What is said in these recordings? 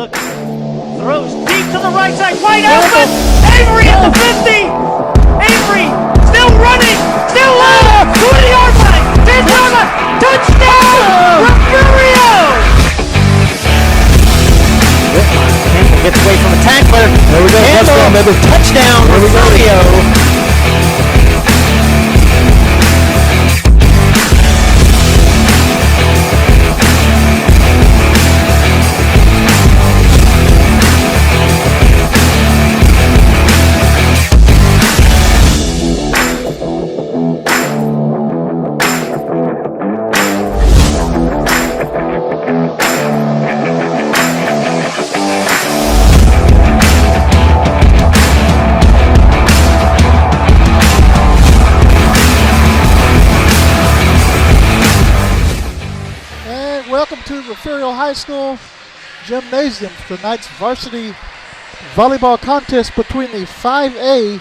look. Throws deep to the right side. Wide open. Avery at the 50. Avery still running. Still low. 20-yard line. 10-yard line. Touchdown. Refugio. Campbell gets away from a tackler. There we go. Campbell, touchdown. Refugio. Refugio High School Gymnasium for tonight's varsity volleyball contest between the 5A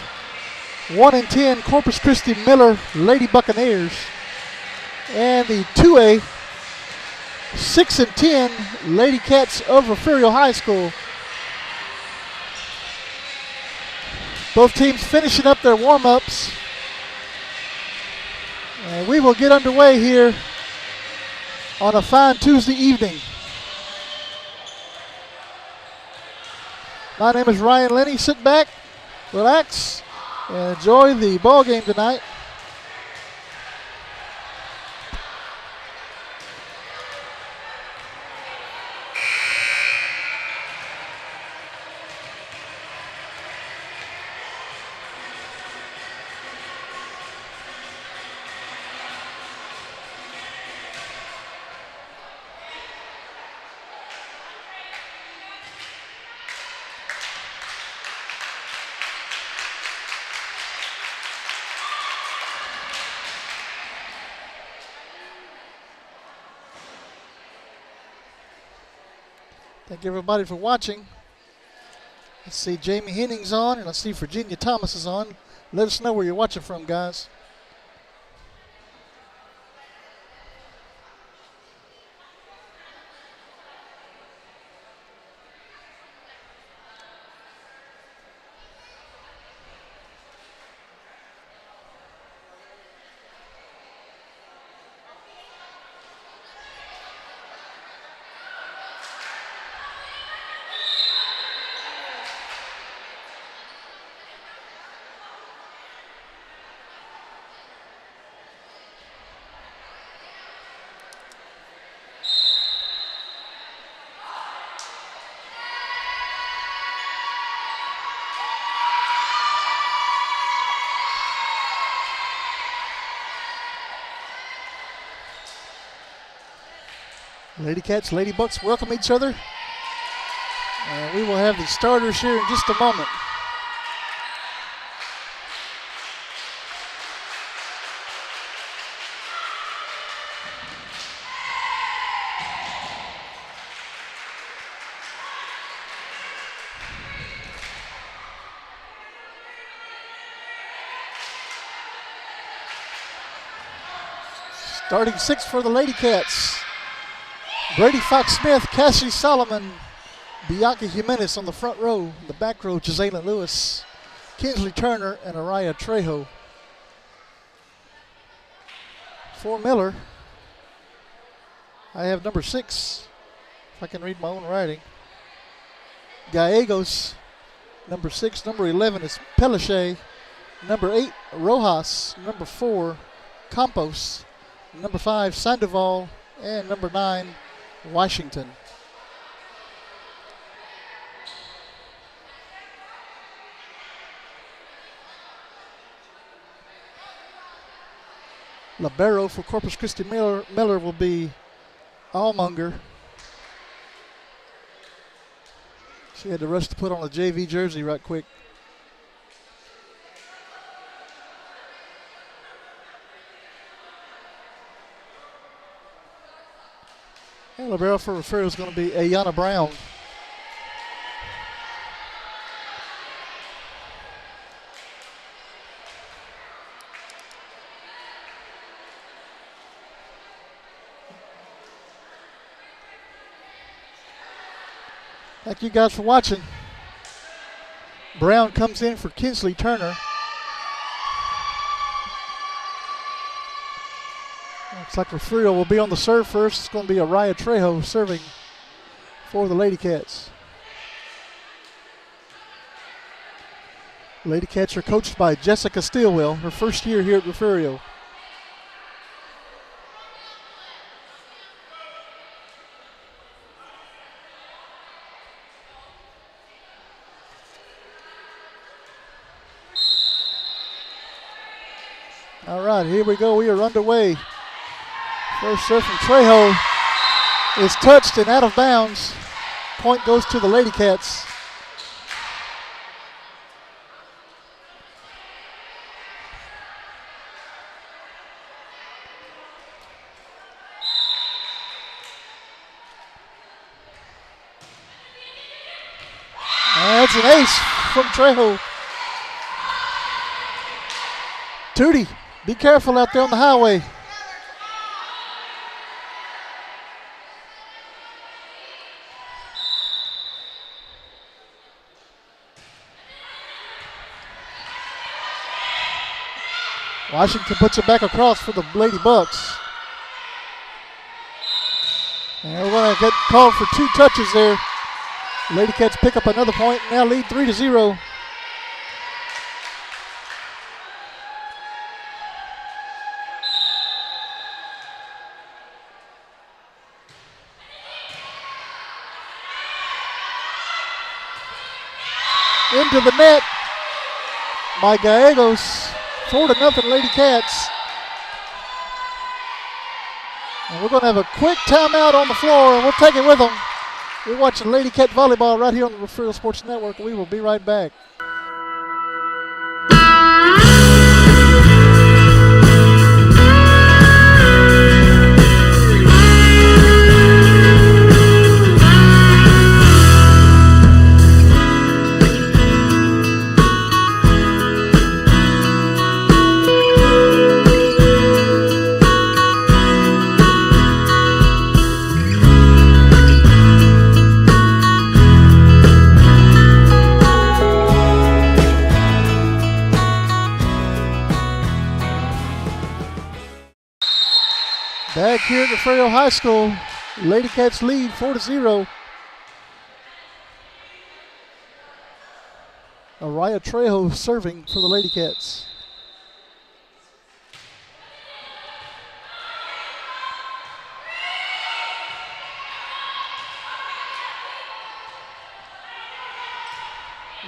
1-10 Corpus Christi Miller Lady Buccaneers and the 2A 6-10 Lady Cats of Refugio High School. Both teams finishing up their warm-ups. And we will get underway here on a fine Tuesday evening. My name is Ryan Lenny. Sit back, relax, and enjoy the ball game tonight. Thank everybody for watching. I see Jamie Henning's on, and I see Virginia Thomas is on. Let us know where you're watching from, guys. Lady Cats, Lady Bucks welcome each other. And we will have the starters here in just a moment. Starting six for the Lady Cats. Brady Fox-Smith, Cassidy Solomon, Bianca Jimenez on the front row. In the back row, Jazaylen Lewis, Kinsley Turner, and Araya Trejo. For Miller, I have number 6, if I can read my own writing. Gallegos, number 6. Number 11 is Peliche. Number 8, Rojas. Number 4, Campos. Number 5, Sandoval. And number 9, Washington. Libero for Corpus Christi Miller will be Allmonger. She had to rush to put on a JV jersey right quick. And libero for Refugio is going to be Ayana Brown. Thank you guys for watching. Brown comes in for Kinsley Turner. Looks like Refugio will be on the serve first. It's going to be Araya Trejo serving for the Lady Cats. Lady Cats are coached by Jessica Stilwell, her first year here at Refugio. All right, here we go. We are underway. First serve from Trejo is touched and out of bounds. Point goes to the Lady Cats. That's an ace from Trejo. Tootie, be careful out there on the highway. Washington puts it back across for the Lady Bucks. And we're going to get called for 2 touches there. Lady Cats pick up another point, now lead 3-0. Into the net by Gallegos. 4-0 Lady Cats. And we're going to have a quick timeout on the floor, and we'll take it with them. We're watching Lady Cat Volleyball right here on the Refugio Sports Network. We will be right back. Back here at Refugio High School, Lady Cats lead 4-0. Araya Trejo serving for the Lady Cats.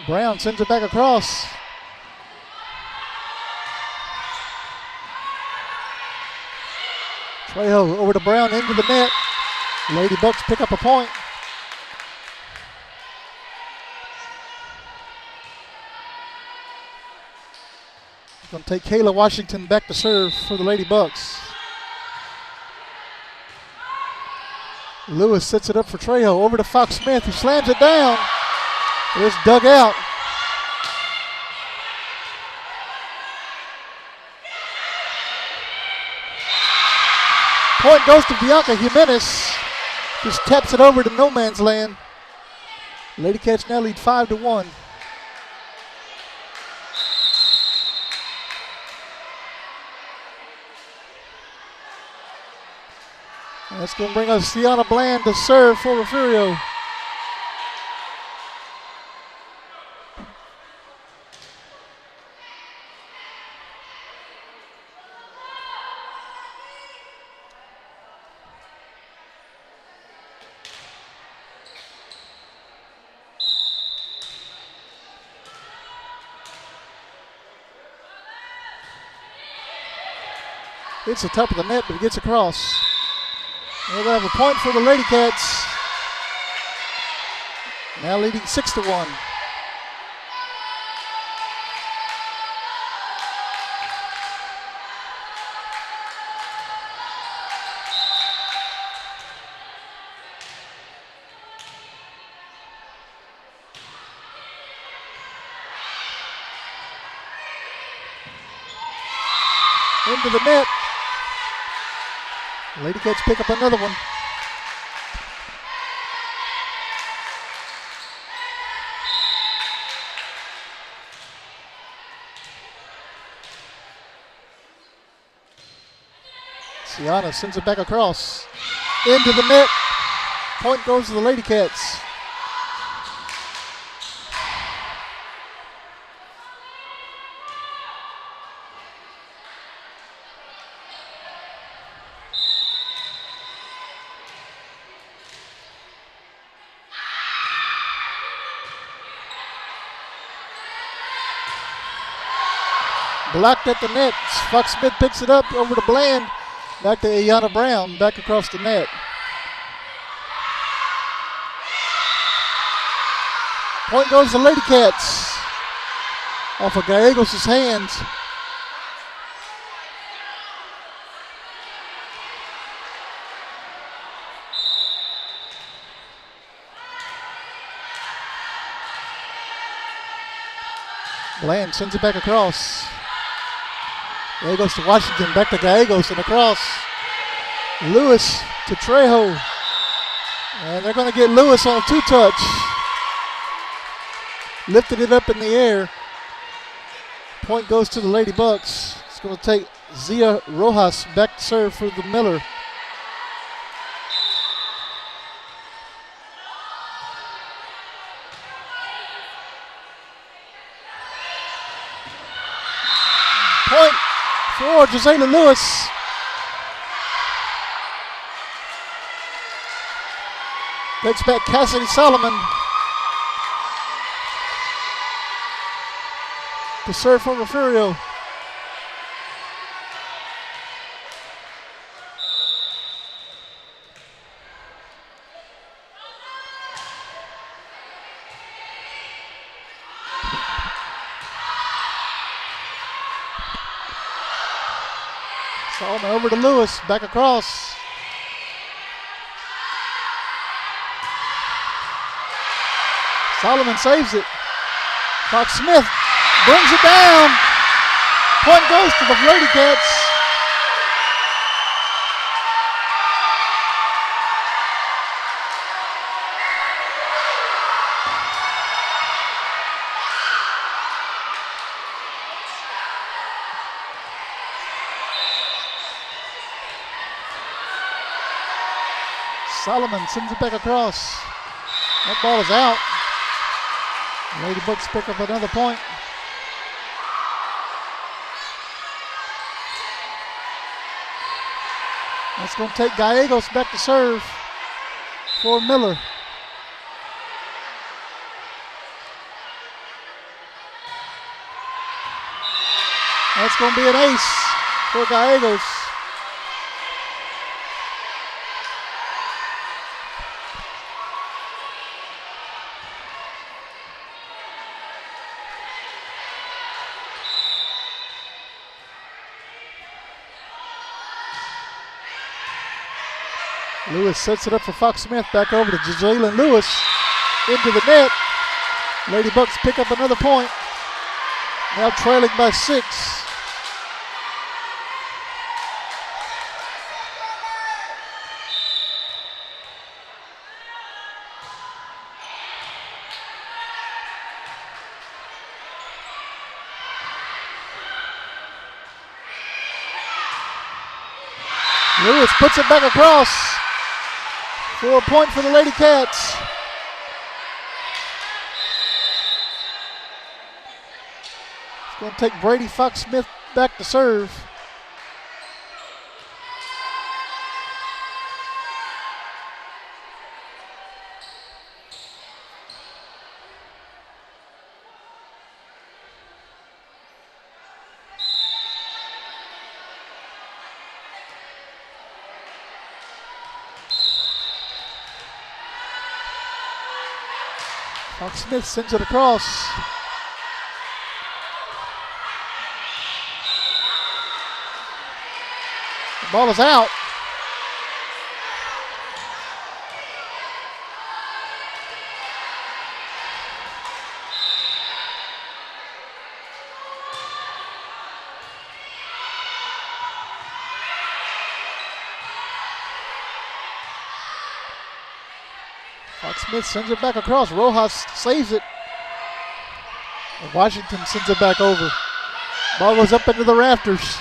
Brown sends it back across. Trejo over to Brown into the net. Lady Bucks pick up a point. Going to take Kayla Washington back to serve for the Lady Bucks. Lewis sets it up for Trejo. Over to Fox Smith, who slams it down. It's dug out. Point goes to Bianca Jimenez. Just taps it over to no man's land. Lady Cats now lead 5-1. That's going to bring us Sienna Bland to serve for Refugio. Hits the top of the net, but it gets across. We're going to have a point for the Lady Cats. Now leading 6-1. Into the net. Lady Cats pick up another one. Tiana sends it back across. Into the net. Point goes to the Lady Cats. Blocked at the net. Fox Smith picks it up over to Bland. Back to Ayana Brown. Back across the net. Point goes to Lady Cats. Off of Gallegos' hands. Bland sends it back across. There goes to Washington, back to Gallegos and across. Lewis to Trejo. And they're going to get Lewis on a two-touch. Lifted it up in the air. Point goes to the Lady Bucks. It's going to take Zia Rojas back to serve for the Miller. Point for Gisela Lewis. Takes back Cassidy Solomon to serve for Refugio. Solomon over to Lewis, back across. Solomon saves it. Fox Smith brings it down. Point goes to the Lady Cats. Solomon sends it back across. That ball is out. Lady Bucks pick up another point. That's going to take Gallegos back to serve for Miller. That's going to be an ace for Gallegos. Lewis sets it up for Fox Smith. Back over to Jalen Lewis. Into the net. Lady Bucks pick up another point. Now trailing by 6. Lewis puts it back across for a point for the Lady Cats. It's going to take Brady Fox Smith back to serve. Fox Smith sends it across. The ball is out. Fox Smith sends it back across. Rojas saves it. And Washington sends it back over. Ball goes up into the rafters.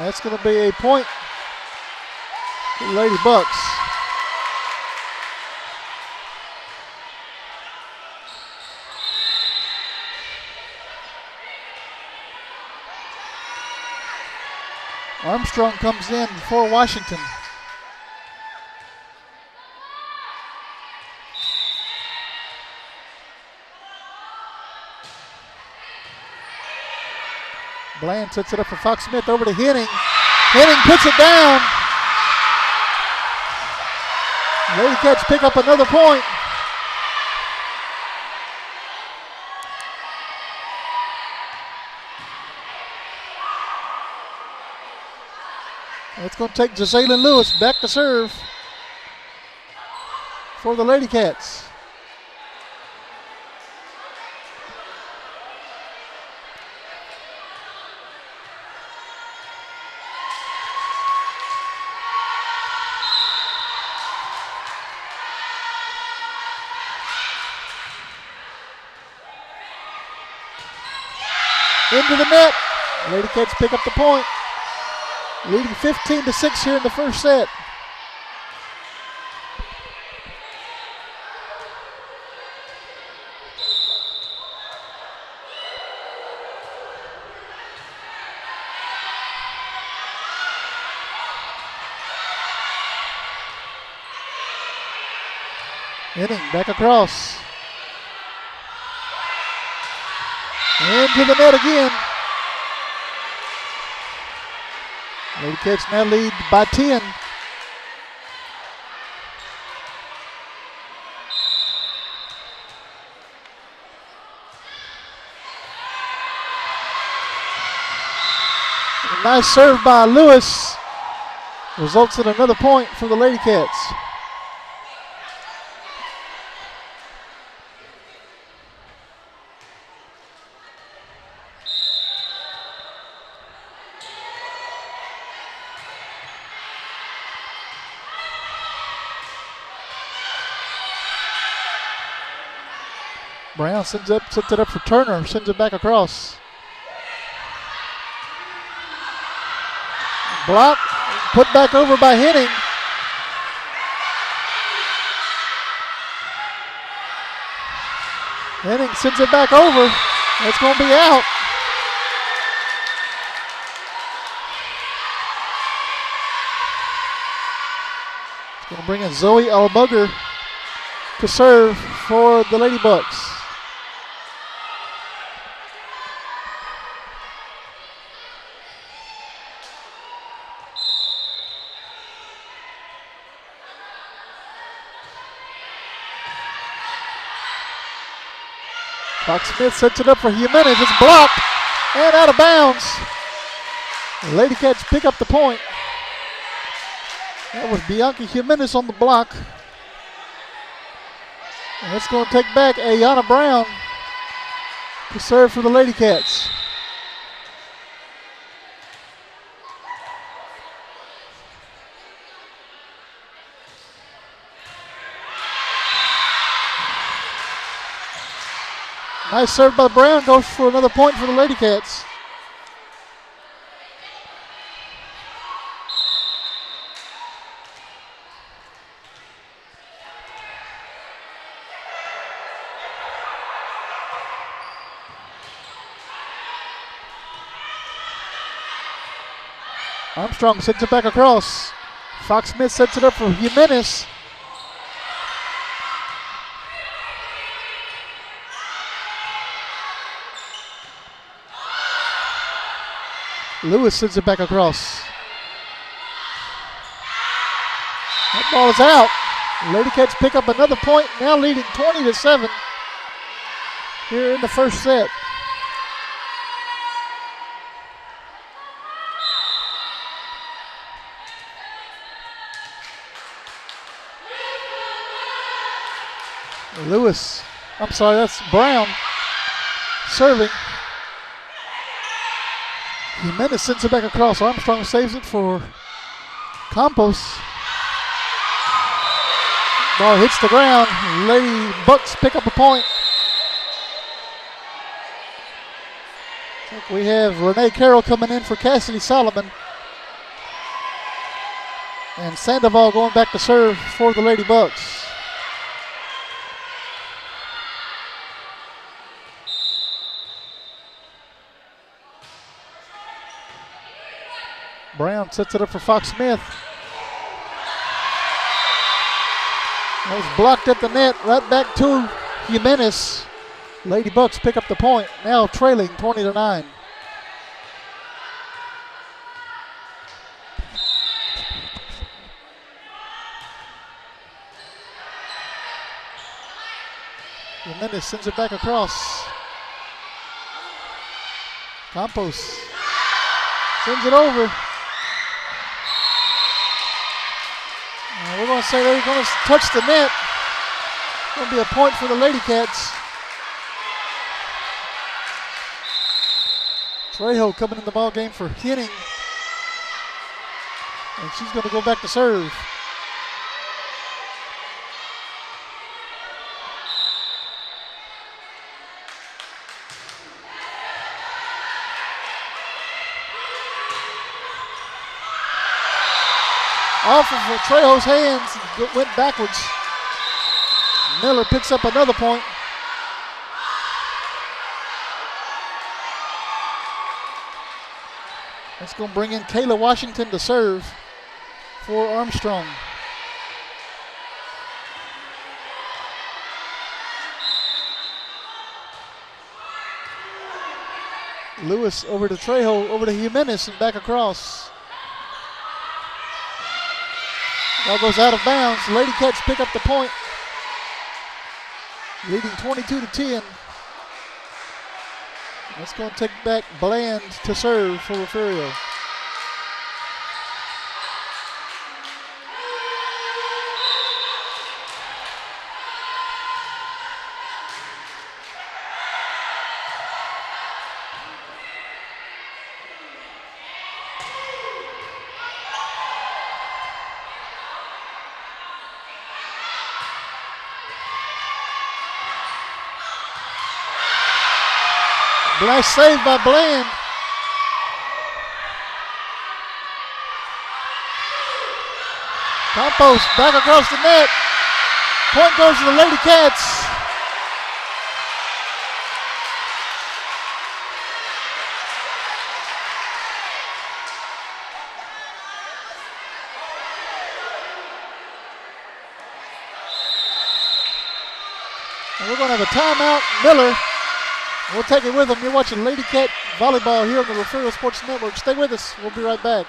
That's going to be a point for the Lady Bucks. Armstrong comes in for Washington. Bland sets it up for Fox Smith, over to Henning. Henning puts it down. Lady Cats pick up another point. It's going to take Jazalyn Lewis back to serve for the Lady Cats. Into the net. Lady Cats pick up the point. Leading 15-6 here in the first set. Henning back across. Into the net again. Lady Cats now lead by 10. A nice serve by Lewis results in another point for the Lady Cats. Brown sets it up for Turner, sends it back across. Block, put back over by Henning. Henning sends it back over. It's going to be out. It's going to bring in Zoe Almugger to serve for the Lady Bucks. Fox Smith sets it up for Jimenez. It's blocked and out of bounds. The Lady Cats pick up the point. That was Bianca Jimenez on the block. And it's going to take back Ayana Brown to serve for the Lady Cats. Nice serve by Brown, goes for another point for the Lady Cats. Armstrong sends it back across. Fox Smith sets it up for Jimenez. Lewis sends it back across. That ball is out. Lady Cats pick up another point, now leading 20-7 here in the first set. Lewis, I'm sorry, that's Brown serving. Jimenez sends it back across. Armstrong saves it for Campos. Ball hits the ground. Lady Bucks pick up a point. I think we have Renee Carroll coming in for Cassidy Solomon. And Sandoval going back to serve for the Lady Bucks. Brown sets it up for Fox Smith. That was blocked at the net, right back to Jimenez. Lady Bucks pick up the point, now trailing 20-9. Jimenez sends it back across. Campos sends it over. We're going to say they're going to touch the net. It's going to be a point for the Lady Cats. Trejo coming in the ball game for Henning. And she's going to go back to serve. Off of Trejo's hands, went backwards. Miller picks up another point. That's going to bring in Kayla Washington to serve for Armstrong. Lewis over to Trejo, over to Jimenez, and back across. Ball goes out of bounds. Lady Cats pick up the point, leading 22-10. That's going to take back Bland to serve for Refugio. Nice save by Bland. Campos back across the net. Point goes to the Lady Cats. And we're going to have a timeout. Miller. We'll take it with them. You're watching Lady Cat Volleyball here on the Refugio Sports Network. Stay with us. We'll be right back.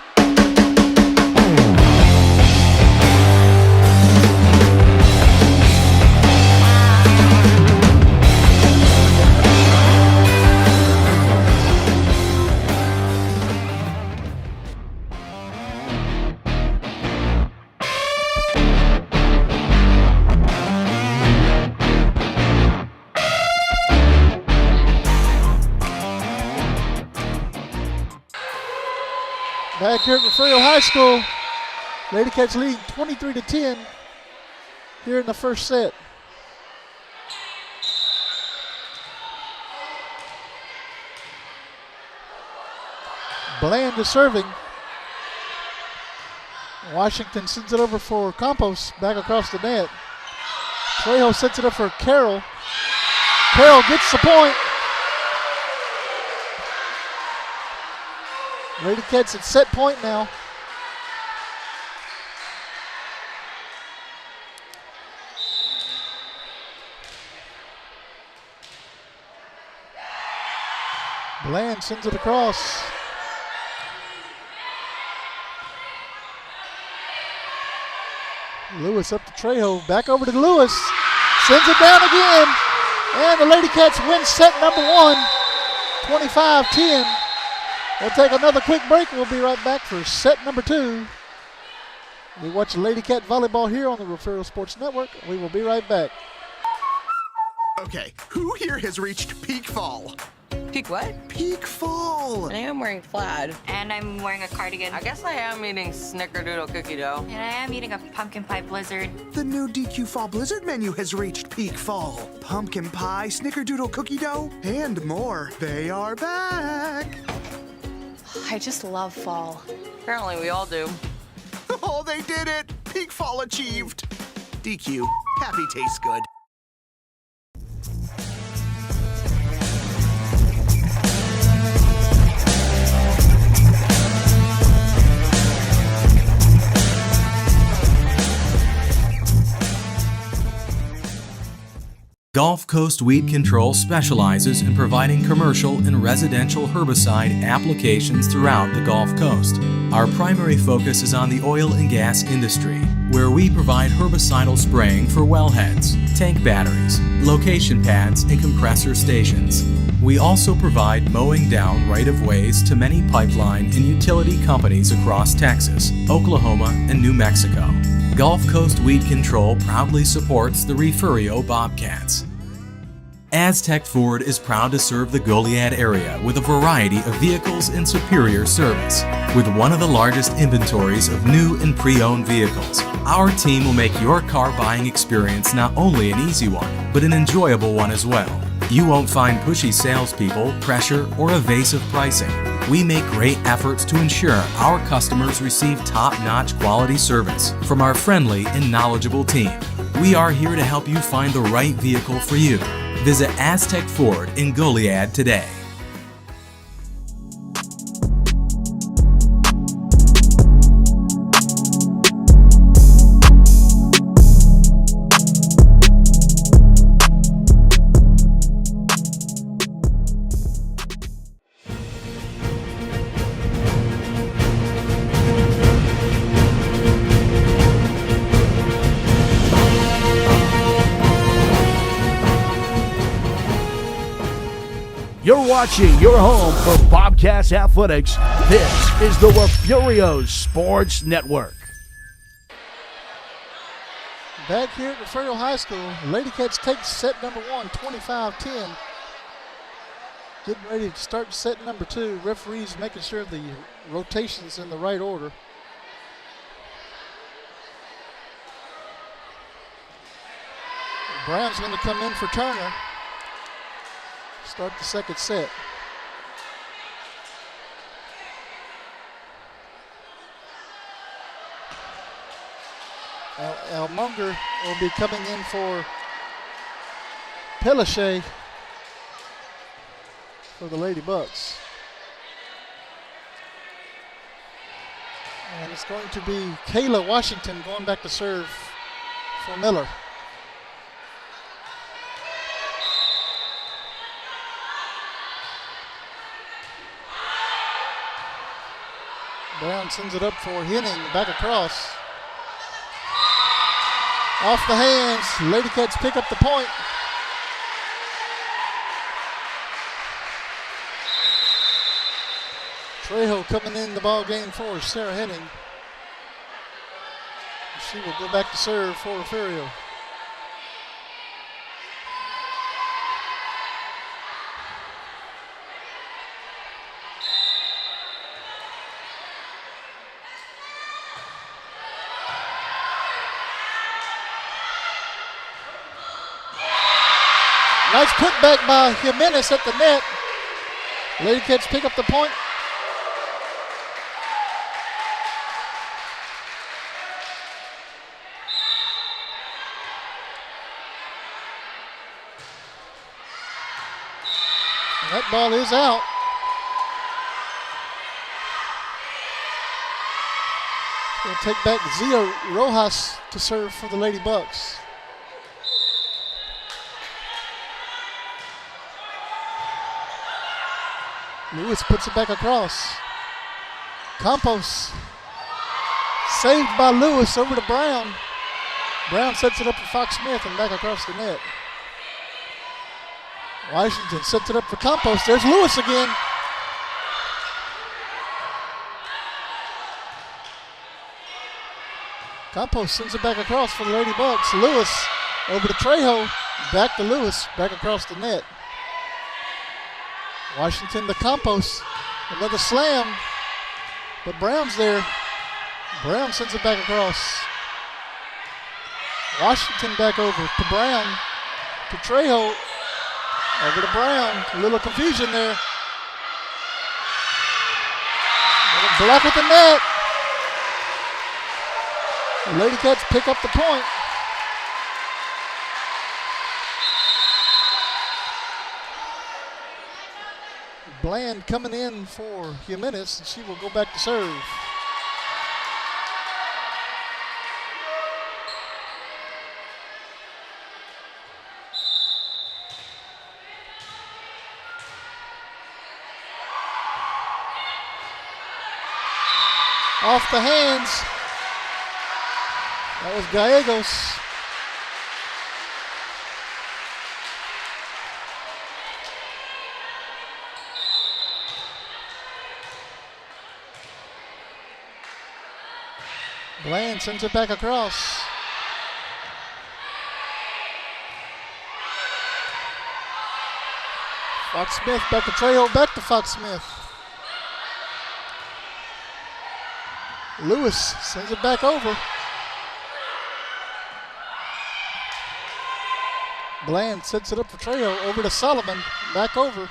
Back here at Refugio High School, Lady Cats leading 23-10 here in the first set. Bland is serving. Washington sends it over for Campos, back across the net. Trejo sets it up for Carroll. Carroll gets the point. Lady Cats at set point now. Bland sends it across. Lewis up to Trejo, back over to Lewis. Sends it down again. And the Lady Cats win set number one, 25-10. We'll take another quick break. We'll be right back for set number two. We watch Lady Cat Volleyball here on the Refugio Sports Network. We will be right back. Okay, who here has reached peak fall? Peak what? Peak fall! I am wearing plaid. And I'm wearing a cardigan. I guess I am eating snickerdoodle cookie dough. And I am eating a pumpkin pie blizzard. The new DQ Fall Blizzard menu has reached peak fall. Pumpkin pie, snickerdoodle cookie dough, and more. They are back! I just love fall. Apparently we all do. Oh, they did it! Peak fall achieved! DQ, happy tastes good. Gulf Coast Weed Control specializes in providing commercial and residential herbicide applications throughout the Gulf Coast. Our primary focus is on the oil and gas industry, where we provide herbicidal spraying for wellheads, tank batteries, location pads, and compressor stations. We also provide mowing down right-of-ways to many pipeline and utility companies across Texas, Oklahoma, and New Mexico. Gulf Coast Weed Control proudly supports the Refugio Bobcats. Aztec Ford is proud to serve the Goliad area with a variety of vehicles and superior service. With one of the largest inventories of new and pre-owned vehicles, our team will make your car buying experience not only an easy one, but an enjoyable one as well. You won't find pushy salespeople, pressure, or evasive pricing. We make great efforts to ensure our customers receive top-notch quality service from our friendly and knowledgeable team. We are here to help you find the right vehicle for you. Visit Aztec Ford in Goliad today. You're watching your home for Bobcats Athletics. This is the Refugio Sports Network. Back here at Refugio High School, Lady Cats take set number 1, 25-10. Getting ready to start set number 2. Referees making sure the rotation's in the right order. Brown's going to come in for Turner. Start the second set. Al Munger will be coming in for Pellichet for the Lady Bucks. And it's going to be Kayla Washington going back to serve for Miller. Brown sends it up for Henning, back across. Off the hands, Lady Cats pick up the point. Trejo coming in the ball game for Sarah Henning. She will go back to serve for Refugio. Nice putback by Jimenez at the net. Lady Cats pick up the point. And that ball is out. Going to take back Zia Rojas to serve for the Lady Bucks. Lewis puts it back across. Campos. Saved by Lewis over to Brown. Brown sets it up for Fox Smith and back across the net. Washington sets it up for Campos. There's Lewis again. Campos sends it back across for the Lady Bucks. Lewis over to Trejo. Back to Lewis. Back across the net. Washington to Campos. Another slam. But Brown's there. Brown sends it back across. Washington back over to Brown. To Trejo. Over to Brown. A little confusion there. Block with the net. The Lady Cats pick up the point. Bland coming in for Jimenez, and she will go back to serve. Off the hands. That was Gallegos. Bland sends it back across. Fox Smith back to Trejo, back to Fox Smith. Lewis sends it back over. Bland sets it up for Trejo, over to Solomon, back over.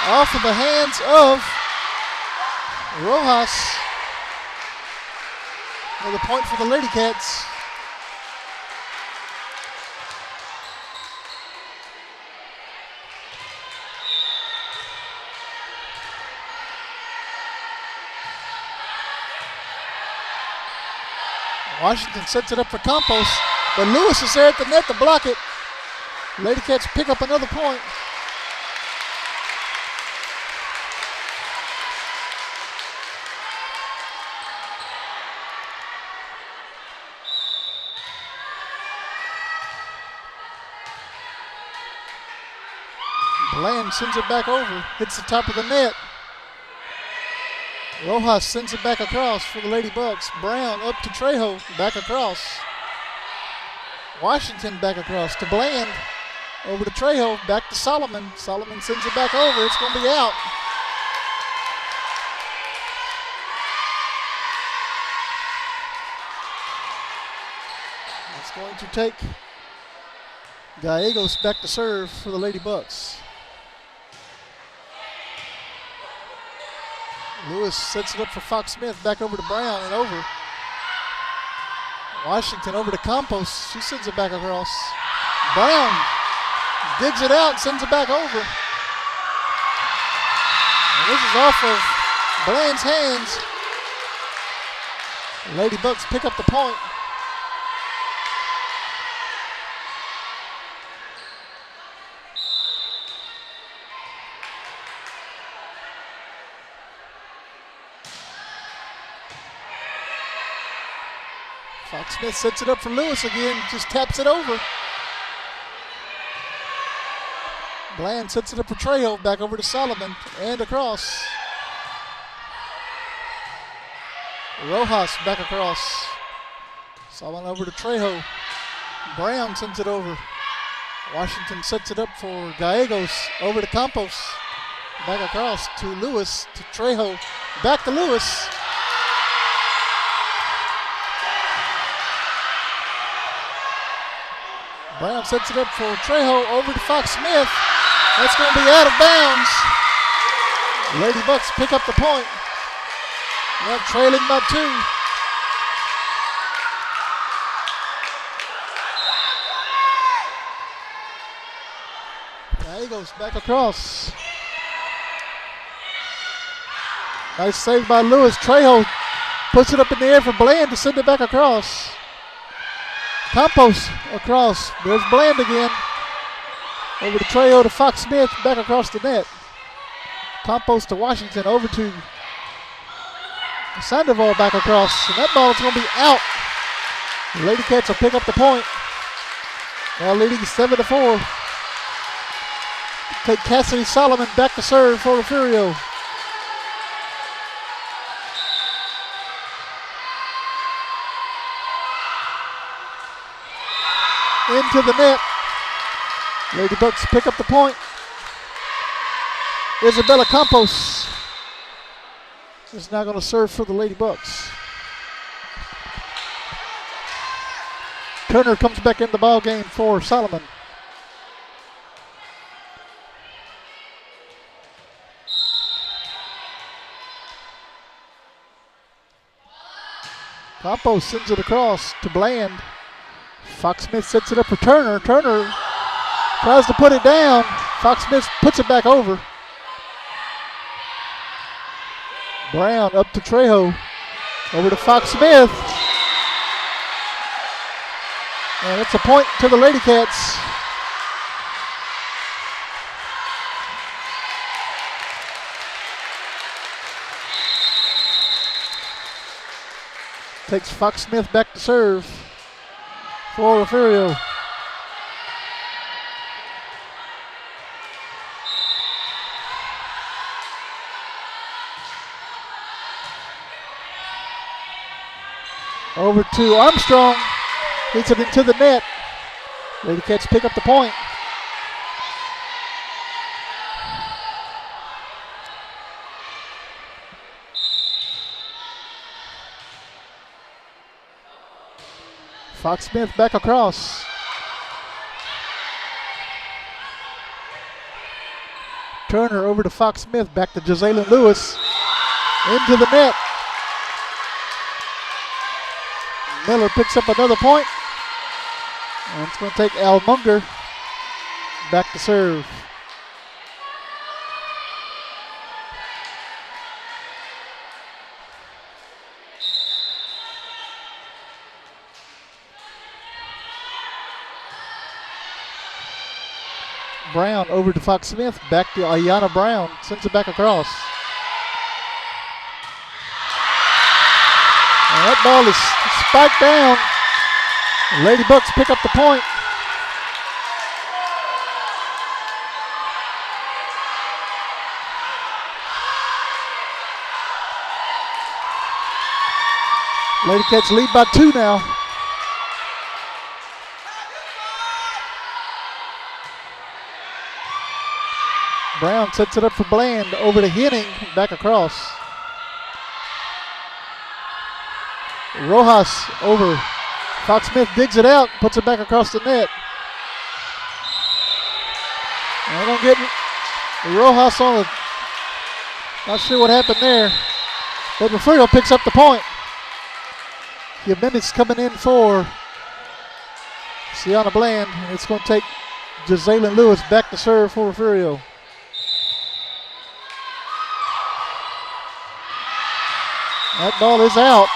Off of the hands of Rojas. With a point for the Lady Cats. Washington sets it up for Campos, but Lewis is there at the net to block it. Lady Cats pick up another point. Bland sends it back over, hits the top of the net. Rojas sends it back across for the Lady Bucks. Brown up to Trejo, back across. Washington back across to Bland. Over to Trejo, back to Solomon. Solomon sends it back over. It's going to be out. It's going to take Gallegos back to serve for the Lady Bucks. Lewis sets it up for Fox Smith, back over to Brown and over. Washington over to Campos. She sends it back across. Brown digs it out, sends it back over. And this is off of Bland's hands. The Lady Bucks pick up the point. Fox Smith sets it up for Lewis again, just taps it over. Bland sets it up for Trejo, back over to Solomon, and across. Rojas back across. Solomon over to Trejo. Brown sends it over. Washington sets it up for Gallegos, over to Campos. Back across to Lewis, to Trejo, back to Lewis. Brown sets it up for Trejo, over to Fox Smith. That's going to be out of bounds. Lady Bucks pick up the point. They're trailing by 2. Gallegos back across. Nice save by Lewis. Trejo puts it up in the air for Bland to send it back across. Campos across. There's Bland again. Over to Trejo to Fox Smith. Back across the net. Campos to Washington. Over to Sandoval back across. And that ball is going to be out. The Lady Cats will pick up the point. Now leading 7-4. Take Cassidy Solomon back to serve for Refugio. Into the net. Lady Bucks pick up the point. Isabella Campos is now going to serve for the Lady Bucks. Turner comes back in the ball game for Solomon. Campos sends it across to Bland. Fox Smith sets it up for Turner. Turner tries to put it down. Fox Smith puts it back over. Brown up to Trejo. Over to Fox Smith. And it's a point to the Lady Cats. Takes Fox Smith back to serve for Refugio. Over to Armstrong. Hits it into the net. Lady Cats pick up the point. Fox Smith back across. Turner over to Fox Smith. Back to Jazalyn Lewis. Into the net. Miller picks up another point. And it's going to take Al Munger back to serve. Brown over to Fox Smith. Back to Ayana Brown. Sends it back across. And that ball is spiked down. The Lady Bucks pick up the point. Lady Cats lead by 2 now. Brown sets it up for Bland. Over to Henning. Back across. Rojas over. Fox Smith digs it out. Puts it back across the net. And they're going to get Rojas on the... Not sure what happened there. But Refugio picks up the point. Jimenez coming in for Sienna Bland. And it's going to take Jazalyn Lewis back to serve for Refugio. That ball is out.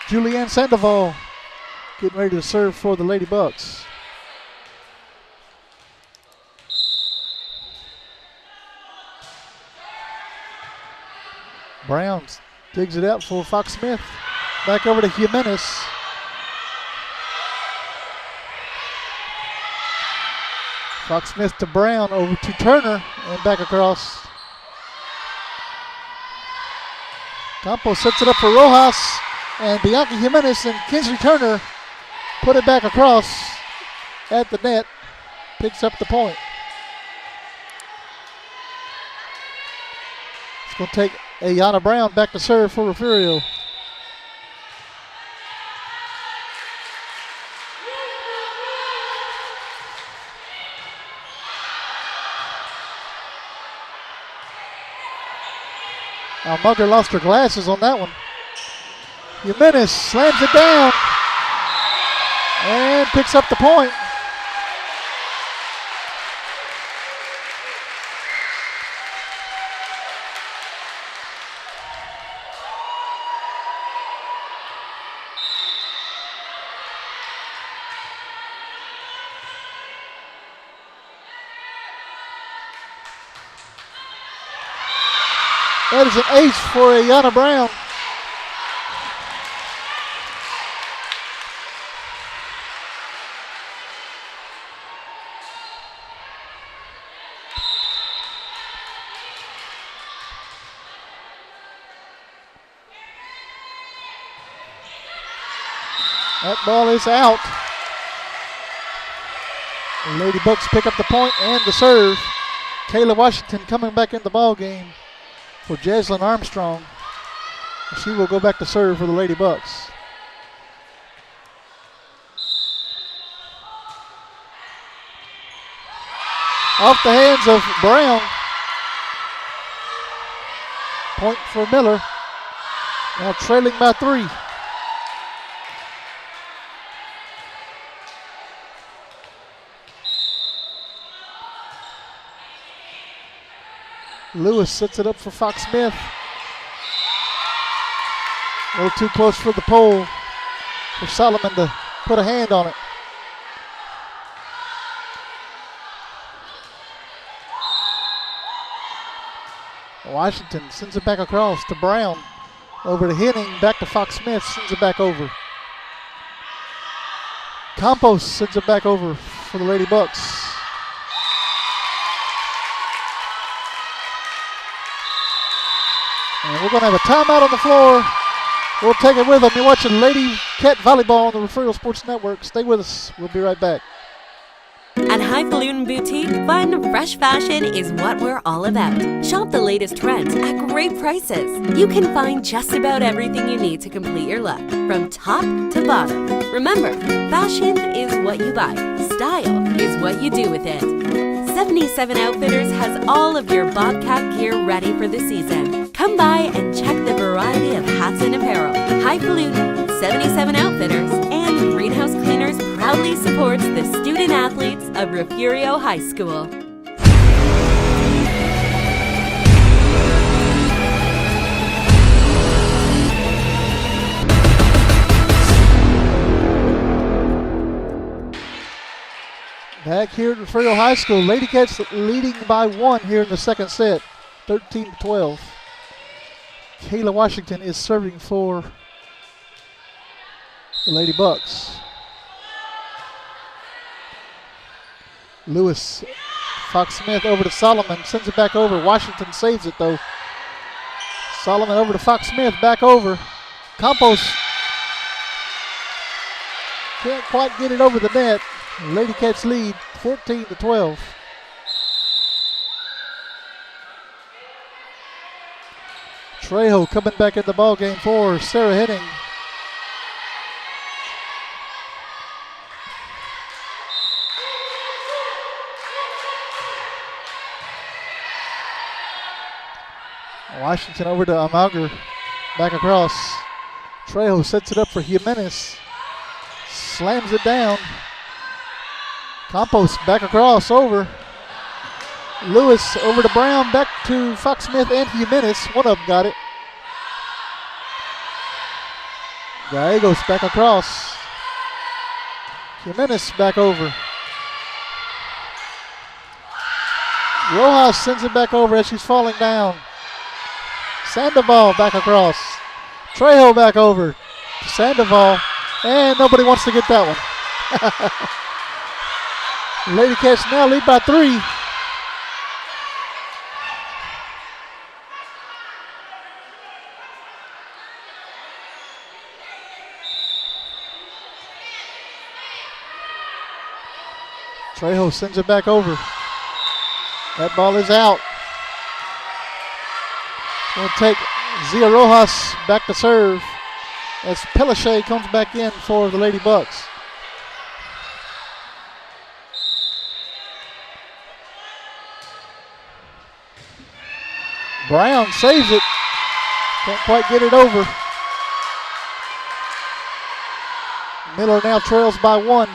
Julianne Sandoval getting ready to serve for the Lady Bucks. Brown digs it out for Fox Smith. Back over to Jimenez. Fox Smith to Brown, over to Turner, and back across. Campos sets it up for Rojas, and Bianca Jimenez and Kinsley Turner put it back across at the net, picks up the point. It's going to take Ayana Brown back to serve for Refugio. Now Mugger lost her glasses on that one. Jimenez slams it down and picks up the point. That is an ace for Ayana Brown. That ball is out. The Lady Bucks pick up the point and the serve. Kayla Washington coming back in the ball game for Jaslyn Armstrong. She will go back to serve for the Lady Bucks. Off the hands of Brown. Point for Miller. Now trailing by 3. Lewis sets it up for Fox Smith. A little too close for the pole for Solomon to put a hand on it. Washington sends it back across to Brown. Over to Henning, back to Fox Smith, sends it back over. Campos sends it back over for the Lady Bucks. And we're going to have a timeout on the floor. We'll take it with them. You're watching Lady Cat Volleyball on the Refugio Sports Network. Stay with us. We'll be right back. At Highfalutin Boutique, fun, fresh fashion is what we're all about. Shop the latest trends at great prices. You can find just about everything you need to complete your look, from top to bottom. Remember, fashion is what you buy. Style is what you do with it. 77 Outfitters has all of your Bobcat gear ready for the season. Come by and check the variety of hats and apparel. Highfalutin, 77 Outfitters, and Greenhouse Cleaners proudly supports the student athletes of Refugio High School. Back here at Refugio High School, Lady Cats leading by 1 here in the second set, 13-12. Kayla Washington is serving for the Lady Bucks. Lewis, Fox Smith over to Solomon, sends it back over. Washington saves it though. Solomon over to Fox Smith, back over. Campos can't quite get it over the net. Lady Cats lead 14-12. Trejo coming back in the ball game for Sarah Henning. Washington over to Amager, back across. Trejo sets it up for Jimenez. Slams it down. Campos back across, over. Lewis over to Brown, back to Fox Smith and Jimenez. One of them got it. Gallegos back across. Jimenez back over. Rojas sends it back over as she's falling down. Sandoval back across. Trejo back over to Sandoval. And nobody wants to get that one. Lady Cats now lead by 3. Trejo sends it back over. That ball is out. Going to take Zia Rojas back to serve as Pellichet comes back in for the Lady Bucks. Brown saves it. Can't quite get it over. Miller now trails by 1.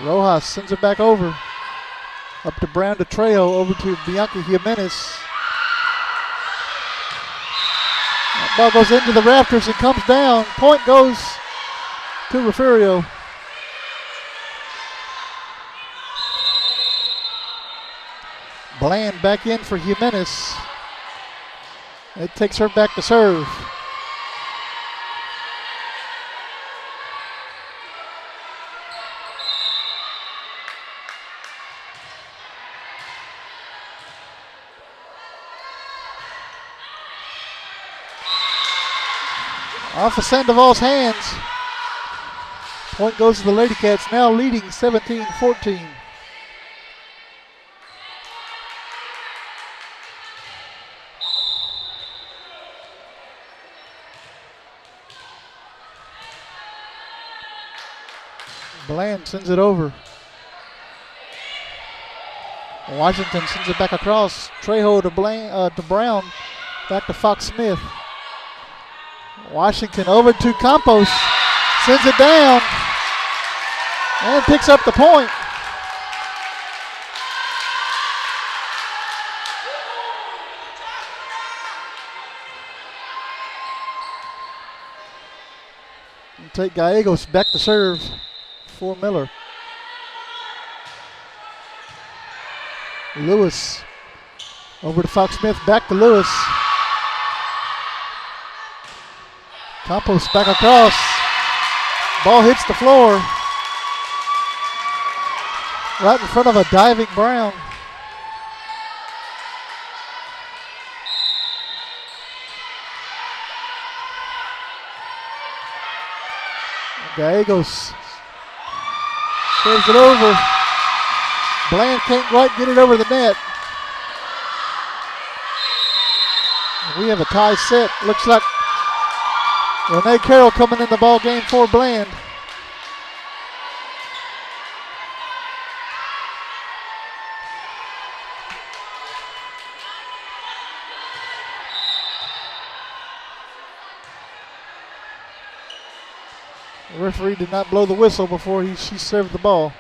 Rojas sends it back over. Up to Brown to Trejo, over to Bianca Jimenez. That ball goes into the rafters and comes down. Point goes to Refugio. Bland back in for Jimenez. It takes her back to serve. Off of Sandoval's hands. Point goes to the Lady Cats, now leading 17-14. Bland sends it over. Washington sends it back across. Trejo to Brown. Back to Fox Smith. Washington over to Campos. Sends it down. And picks up the point. And take Gallegos back to serve for Miller. Lewis over to Fox Smith, back to Lewis. Campos back across. Ball hits the floor. Right in front of a diving Brown. Gallegos serves it over. Bland can't quite get it over the net. We have a tie set. Looks like Renee Carroll coming in the ball game for Bland. The referee did not blow the whistle before she served the ball.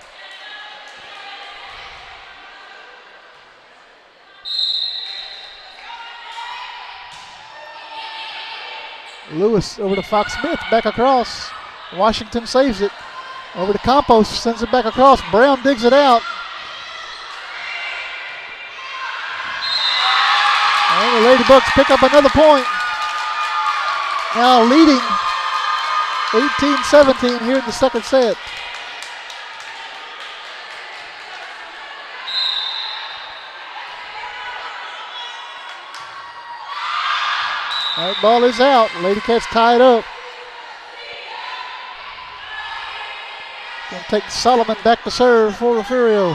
Lewis over to Fox Smith, back across. Washington saves it. Over to Campos, sends it back across. Brown digs it out. And the Lady Bucks pick up another point. Now leading 18-17 here in the second set. That ball is out. Lady Cats tie it up. Going to take Solomon back to serve for Refugio.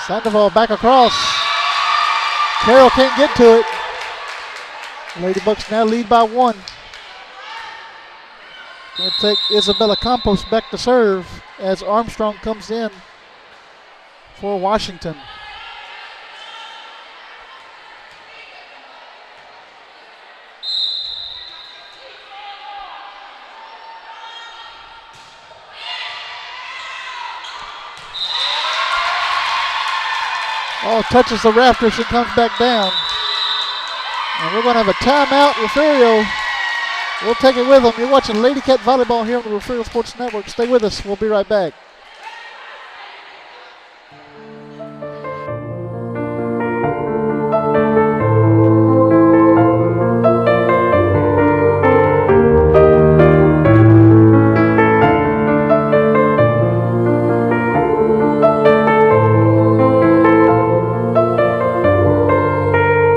Sandoval back across. Carroll can't get to it. Lady Bucks now lead by 1. Going to take Isabella Campos back to serve as Armstrong comes in for Washington. Oh, touches the rafters and comes back down. And we're going to have a timeout. Refugio will take it with them. You're watching Lady Cat Volleyball here on the Refugio Sports Network. Stay with us. We'll be right back.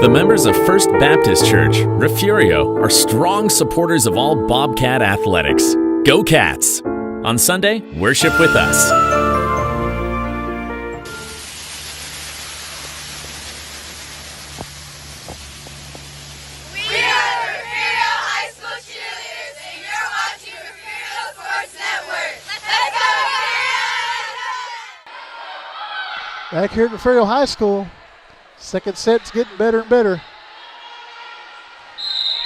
The members of First Baptist Church, Refugio, are strong supporters of all Bobcat athletics. Go Cats! On Sunday, worship with us. We are the Refugio High School cheerleaders, and you're watching Refugio Sports Network. Let's go! Back here at Refugio High School. Second set's getting better and better.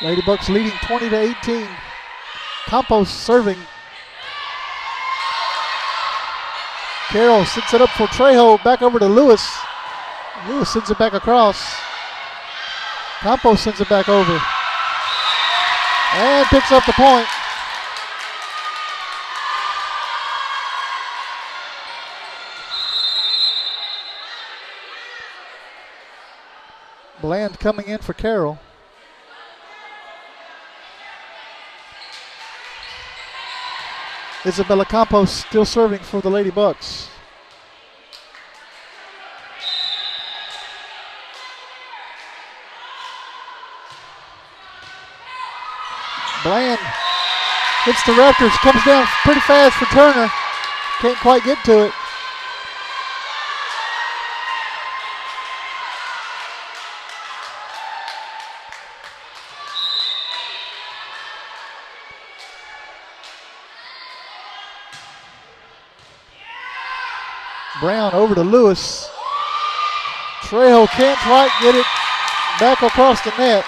Lady Bucks leading 20-18. Campos serving. Carroll sets it up for Trejo. Back over to Lewis. Lewis sends it back across. Campos sends it back over. And picks up the point. Bland coming in for Carroll. Isabella Campos still serving for the Lady Bucks. Bland hits the rafters, comes down pretty fast for Turner. Can't quite get to it. Brown over to Lewis. Trejo can't quite get it back across the net.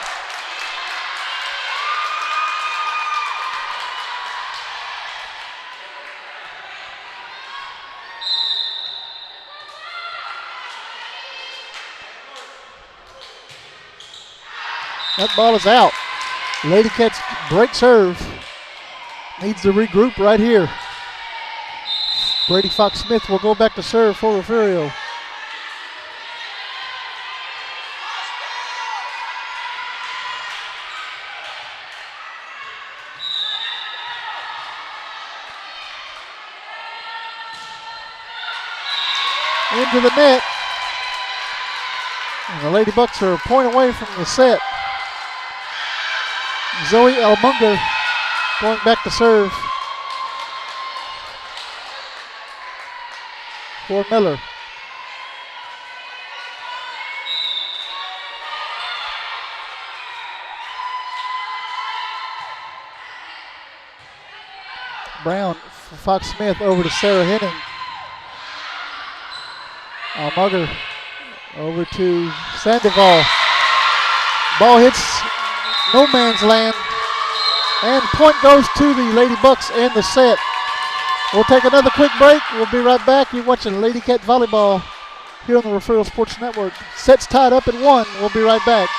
That ball is out. Lady Cats break serve. Needs to regroup right here. Brady Fox-Smith will go back to serve for Refugio. Into the net. And the Lady Bucks are a point away from the set. Zoe Almunger going back to serve for Miller. Brown for Fox-Smith over to Sarah Henning. Almunger over to Sandoval. Ball hits no man's land, and point goes to the Lady Bucks and the set. We'll take another quick break. We'll be right back. You're watching Lady Cat Volleyball here on the Refugio Sports Network. Set's tied up at 1. We'll be right back.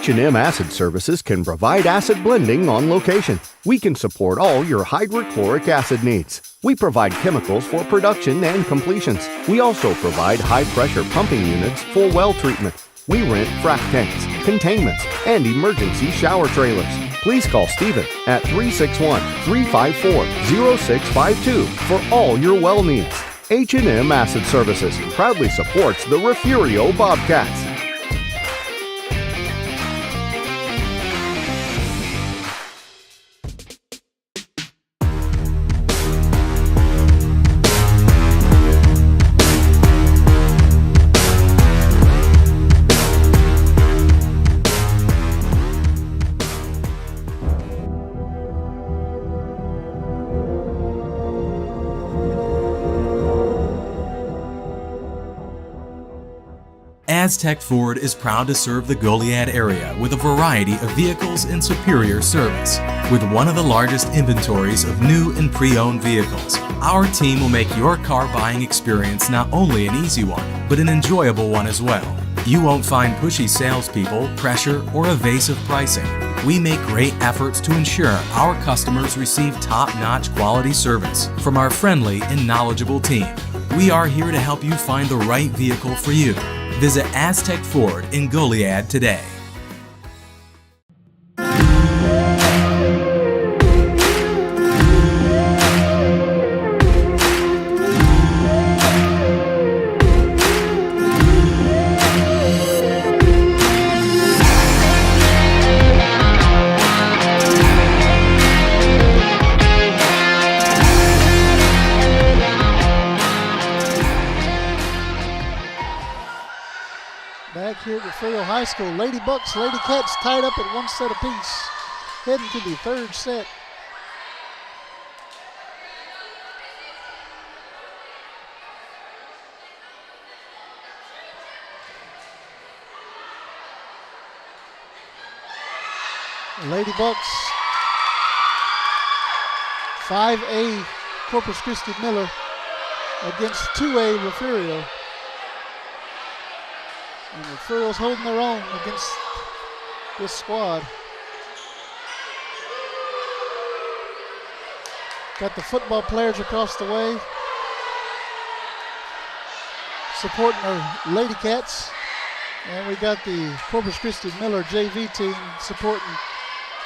H&M Acid Services can provide acid blending on location. We can support all your hydrochloric acid needs. We provide chemicals for production and completions. We also provide high-pressure pumping units for well treatment. We rent frac tanks, containments, and emergency shower trailers. Please call Stephen at 361-354-0652 for all your well needs. H&M Acid Services proudly supports the Refugio Bobcats. Aztec Ford is proud to serve the Goliad area with a variety of vehicles and superior service. With one of the largest inventories of new and pre-owned vehicles, our team will make your car buying experience not only an easy one, but an enjoyable one as well. You won't find pushy salespeople, pressure, or evasive pricing. We make great efforts to ensure our customers receive top-notch quality service from our friendly and knowledgeable team. We are here to help you find the right vehicle for you. Visit Aztec Ford in Goliad today. Here at Refugio High School, Lady Bucks, Lady Cats tied up at 1 set apiece, heading to the third set. Lady Bucks, 5A Corpus Christi Miller against 2A Refugio. And the Refugio's holding their own against this squad. Got the football players across the way supporting our Lady Cats. And we got the Corpus Christi Miller JV team supporting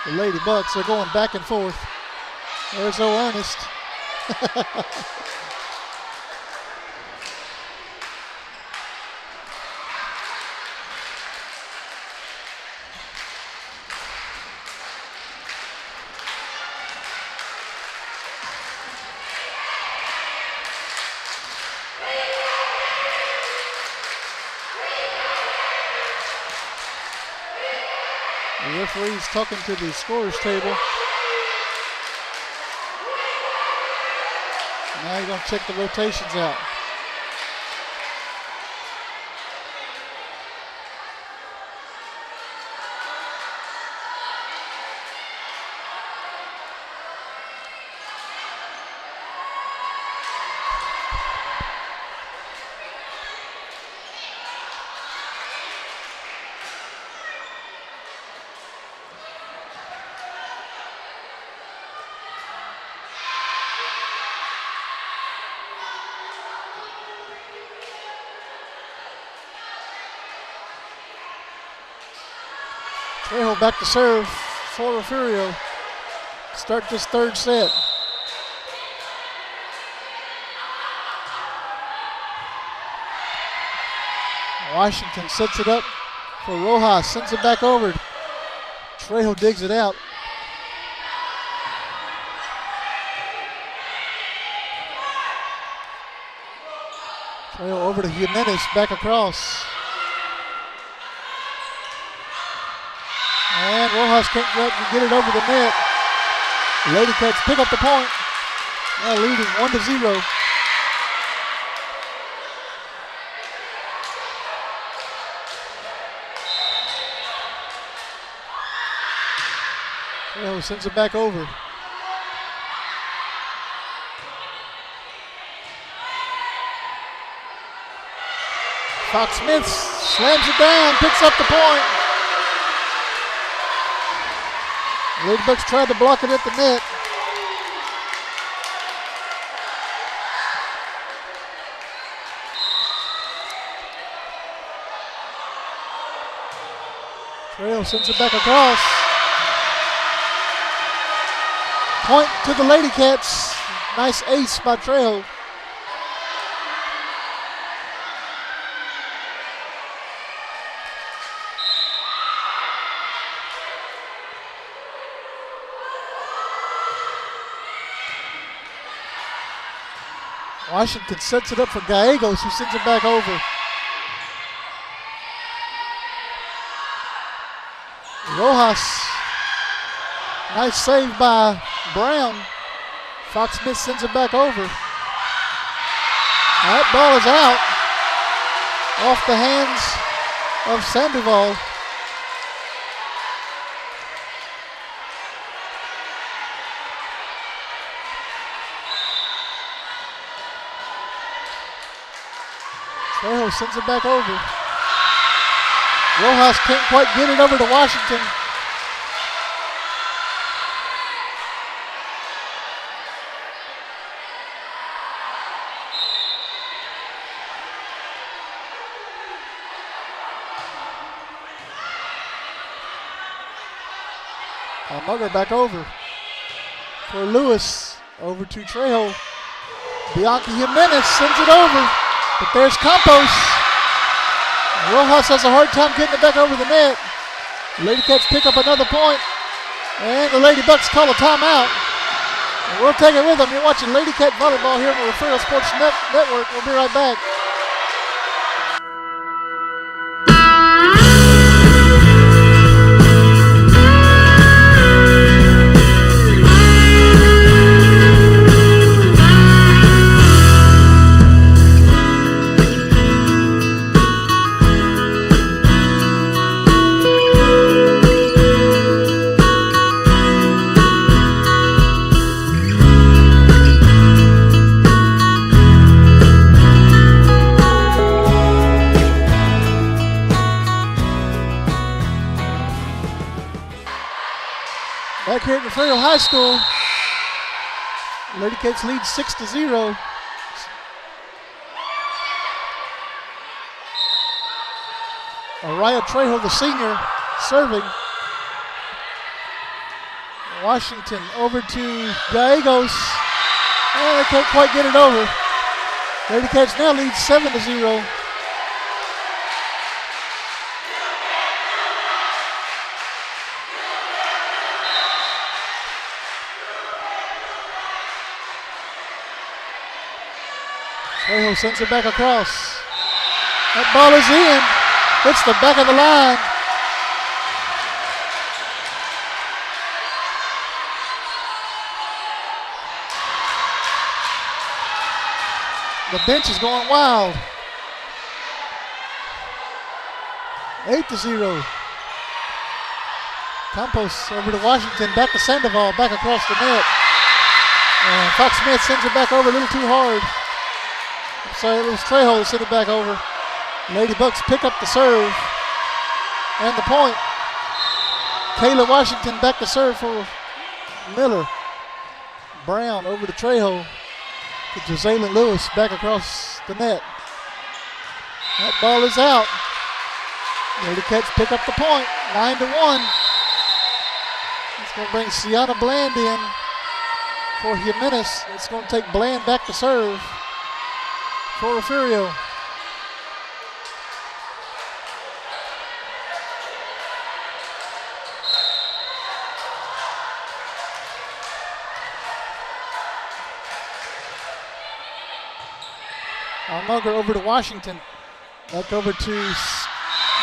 the Lady Bucks. They're going back and forth. There's old Ernest. The referee's talking to the scorer's table. Now you're going to check the rotations out. Trejo back to serve for Refugio. Start this third set. Washington sets it up for Rojas, sends it back over. Trejo digs it out. Trejo over to Jimenez, back across. And Rojas can't get it over the net. Lady Cats pick up the point. Now leading 1-0. Trejo sends it back over. Fox Smith slams it down, picks up the point. Lady Bucks tried to block it at the net. Trejo sends it back across. Point to the Lady Cats. Nice ace by Trejo. Washington sets it up for Gallegos, who sends it back over. Rojas. Nice save by Brown. Fox Smith sends it back over. That ball is out. Off the hands of Sandoval. Trejo sends it back over. Rojas can't quite get it over to Washington. Mugger back over for Lewis. Over to Trejo. Bianca Jimenez sends it over. But there's Campos. Rojas has a hard time getting it back over the net. Lady Cats pick up another point. And the Lady Bucks call a timeout. And we'll take it with them. You're watching Lady Cat Volleyball here on the Refugio Sports Network. We'll be right back. Back here at Refugio High School, Lady Cats lead 6-0. Araya Trejo, the senior, serving. Washington over to Gallegos. They can't quite get it over. Lady Cats now lead 7-0. Trejo sends it back across. That ball is in. Hits the back of the line. The bench is going wild. 8-0. Campos over to Washington. Back to Sandoval. Back across the net. And Fox Smith sends it back over a little too hard. So it was Trejo that sent it back over. Lady Bucks pick up the serve and the point. Kayla Washington back to serve for Miller. Brown over to Trejo. To Jazalyn Lewis back across the net. That ball is out. Lady Cats pick up the point. 9-1. It's going to bring Sienna Bland in for Jimenez. It's going to take Bland back to serve for Refugio. Almoger over to Washington. Back over to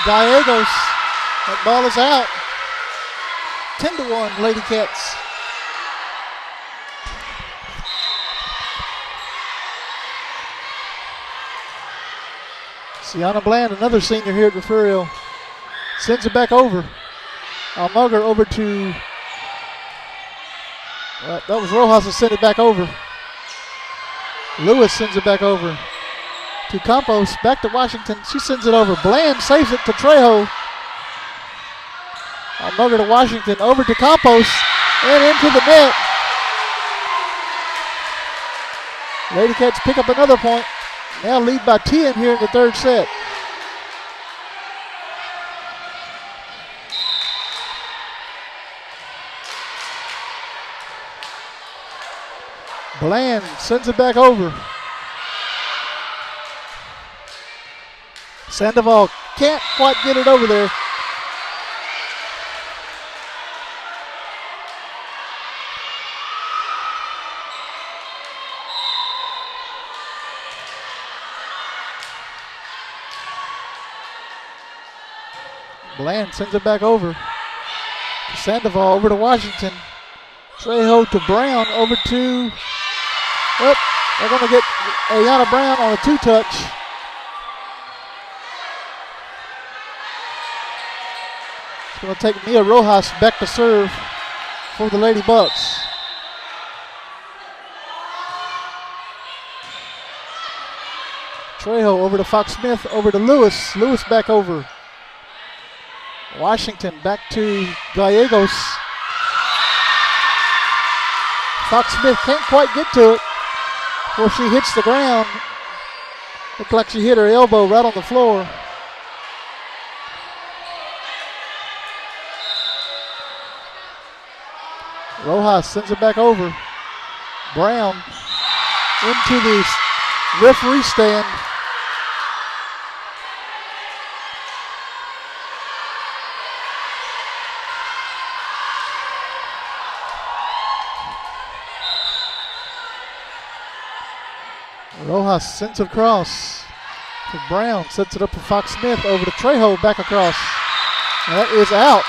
Gallegos. That ball is out. 10-1 Lady Cats. Sienna Bland, another senior here at Refugio, sends it back over. Almoger over to, that was Rojas that sent it back over. Lewis sends it back over to Campos, back to Washington. She sends it over. Bland saves it to Trejo. Almoger to Washington, over to Campos, and into the net. Lady Cats pick up another point. Now lead by 10 here in the third set. Bland sends it back over. Sandoval can't quite get it over there. Bland sends it back over. Sandoval over to Washington. Trejo to Brown, over to, they're going to get Ayana Brown on a two-touch. It's going to take Mia Rojas back to serve for the Lady Bucks. Trejo over to Fox Smith, over to Lewis. Lewis back over. Washington back to Gallegos. Fox Smith can't quite get to it before she hits the ground. Looked like she hit her elbow right on the floor. Rojas sends it back over. Brown into the referee stand. Rojas sends it across to Brown, sets it up for Fox Smith, over to Trejo, back across. And that is out.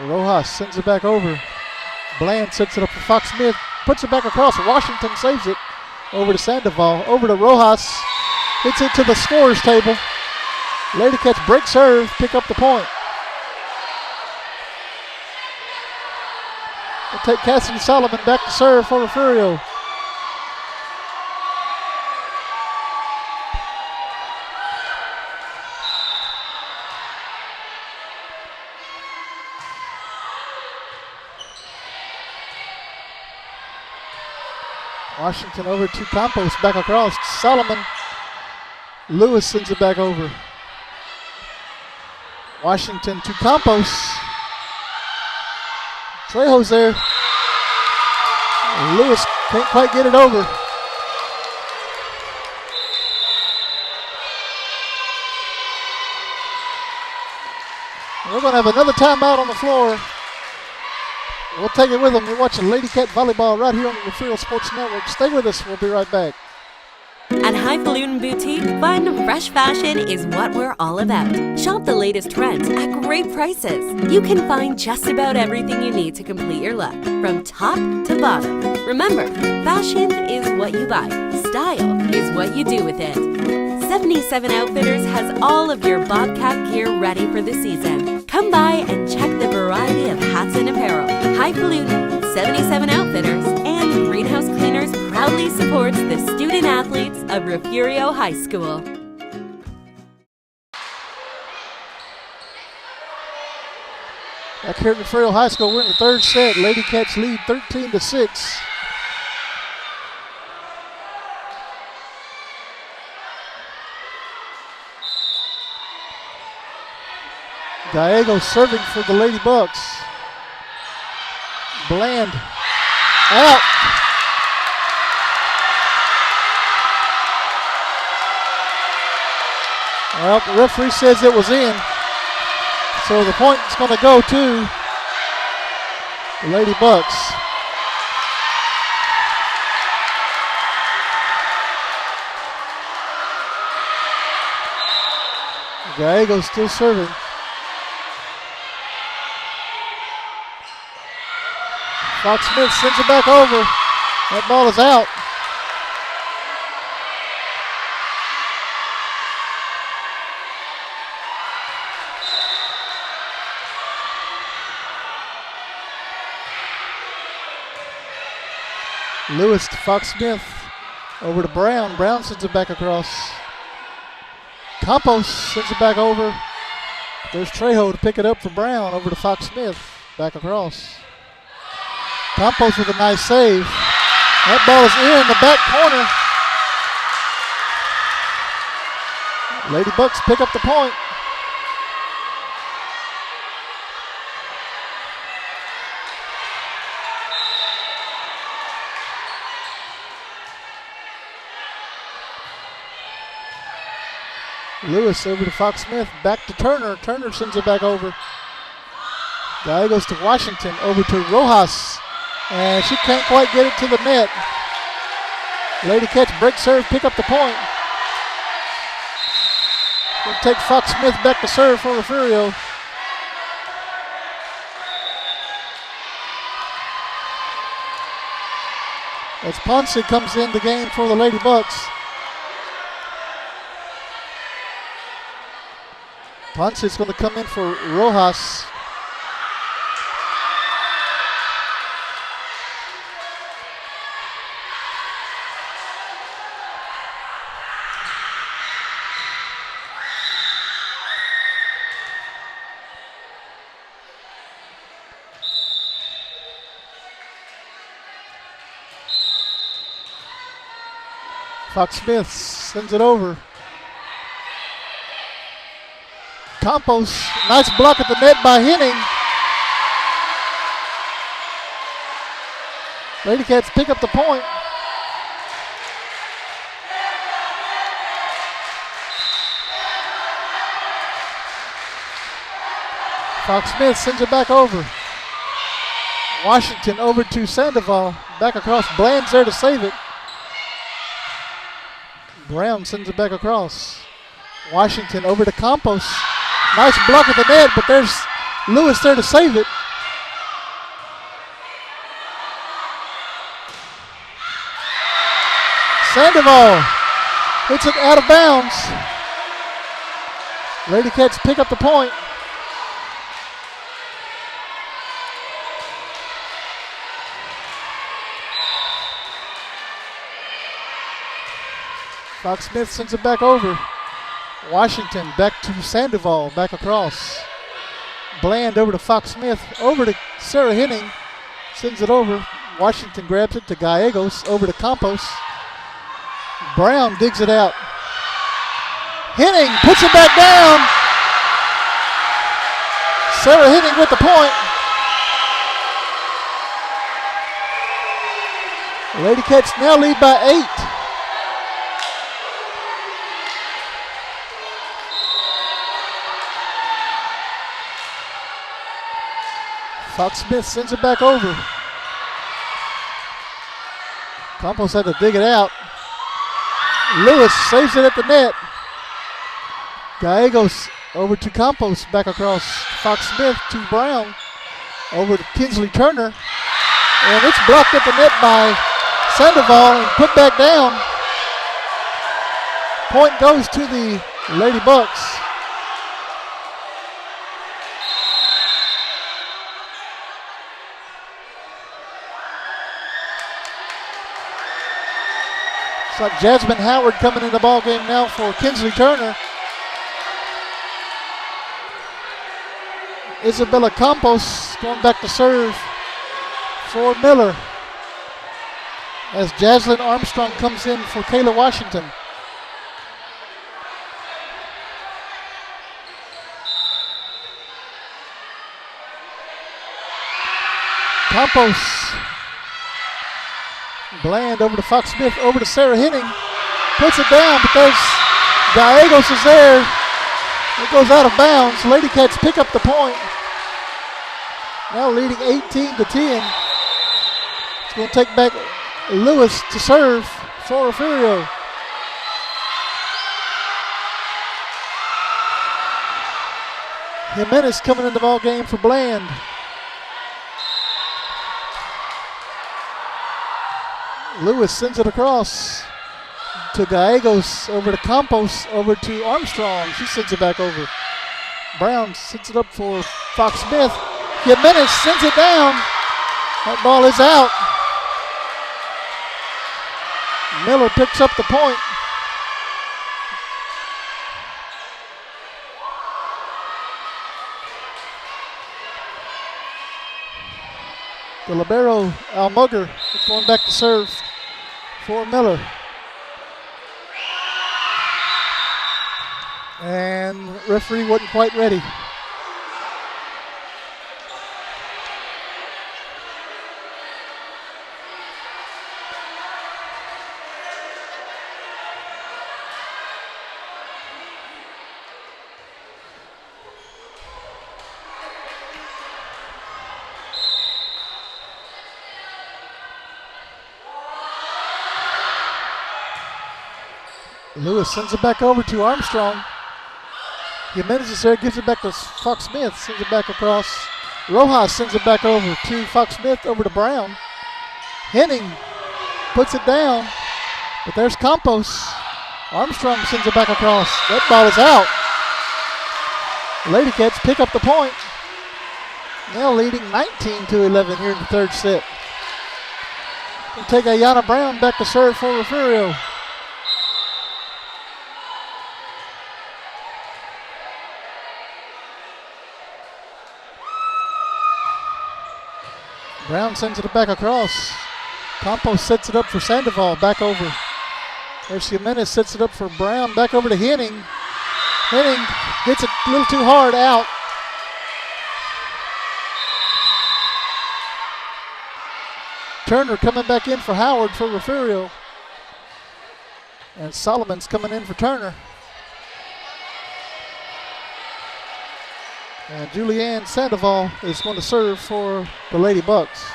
Rojas sends it back over. Bland sets it up for Fox Smith, puts it back across. Washington saves it over to Sandoval, over to Rojas. Hits it to the scorer's table. Lady Cats break serve, pick up the point. We'll take Cassidy Solomon back to serve for Refugio. Washington over to Campos, back across. Solomon. Lewis sends it back over. Washington to Campos. Trejo's there. Lewis can't quite get it over. We're going to have another timeout on the floor. We'll take it with them. You're watching Lady Cat Volleyball right here on the Refugio Sports Network. Stay with us. We'll be right back. At Highfalutin Boutique, fun, fresh fashion is what we're all about. Shop the latest trends at great prices. You can find just about everything you need to complete your look, from top to bottom. Remember, fashion is what you buy. Style is what you do with it. 77 Outfitters has all of your Bobcat gear ready for the season. Come by and check the variety of hats and apparel. Highfalutin, 77 Outfitters, and Greenhouse Cleaners proudly supports the student athletes of Refugio High School. Back here at Refugio High School, we're in the third set. Lady Cats lead 13-6. Gallego serving for the Lady Bucks. Bland out. Well, the referee says it was in. So the point is going to go to the Lady Bucks. Gallego's still serving. Fox Smith sends it back over. That ball is out. Lewis to Fox Smith. Over to Brown. Brown sends it back across. Campos sends it back over. There's Trejo to pick it up for Brown. Over to Fox Smith. Back across. Campos with a nice save. That ball is in the back corner. Lady Bucks pick up the point. Lewis over to Fox Smith. Back to Turner. Turner sends it back over. Guy goes to Washington. Over to Rojas. And she can't quite get it to the net. Lady Cats break serve, pick up the point. We'll take Fox Smith back to serve for Refugio. As Ponce comes in the game for the Lady Bucks. Ponce is going to come in for Rojas. Fox Smith sends it over. Campos, nice block at the net by Henning. Lady Cats pick up the point. Fox Smith sends it back over. Washington over to Sandoval. Back across. Bland's there to save it. Brown sends it back across. Washington over to Campos. Nice block at the net, but there's Lewis there to save it. Sandoval hits it out of bounds. Lady Cats pick up the point. Fox Smith sends it back over. Washington back to Sandoval, back across. Bland over to Fox Smith, over to Sarah Henning. Sends it over. Washington grabs it to Gallegos, over to Campos. Brown digs it out. Henning puts it back down. Sarah Henning with the point. Lady Cats now lead by 8. Fox Smith sends it back over. Campos had to dig it out. Lewis saves it at the net. Gallegos over to Campos, back across Fox Smith to Brown. Over to Kinsley Turner. And it's blocked at the net by Sandoval and put back down. Point goes to the Lady Bucks. It's like Jasmine Howard coming in the ball game now for Kinsley Turner. Isabella Campos going back to serve for Miller as Jaslyn Armstrong comes in for Kayla Washington. Campos. Bland over to Fox Smith, over to Sarah Henning. Puts it down because Gallegos is there. It goes out of bounds. Lady Cats pick up the point. Now leading 18-10. It's going to take back Lewis to serve for Refugio. Jimenez coming in the ball game for Bland. Lewis sends it across to Gallegos, over to Campos, over to Armstrong. She sends it back over. Brown sends it up for Fox Smith. Jimenez sends it down. That ball is out. Miller picks up the point. The libero, Almugger, is going back to serve for Miller. And referee wasn't quite ready. Lewis sends it back over to Armstrong. Jimenez is there, gives it back to Fox Smith, sends it back across. Rojas sends it back over to Fox Smith, over to Brown. Henning puts it down, but there's Campos. Armstrong sends it back across. That ball is out. Lady Cats pick up the point. Now leading 19-11 here in the third set. We'll take Ayana Brown back to serve for Refugio. Brown sends it back across. Campos sets it up for Sandoval, back over. There's Jimenez, sets it up for Brown, back over to Henning. Henning hits it a little too hard, out. Turner coming back in for Howard for Refugio. And Solomon's coming in for Turner. And Julianne Sandoval is going to serve for the Lady Bucks.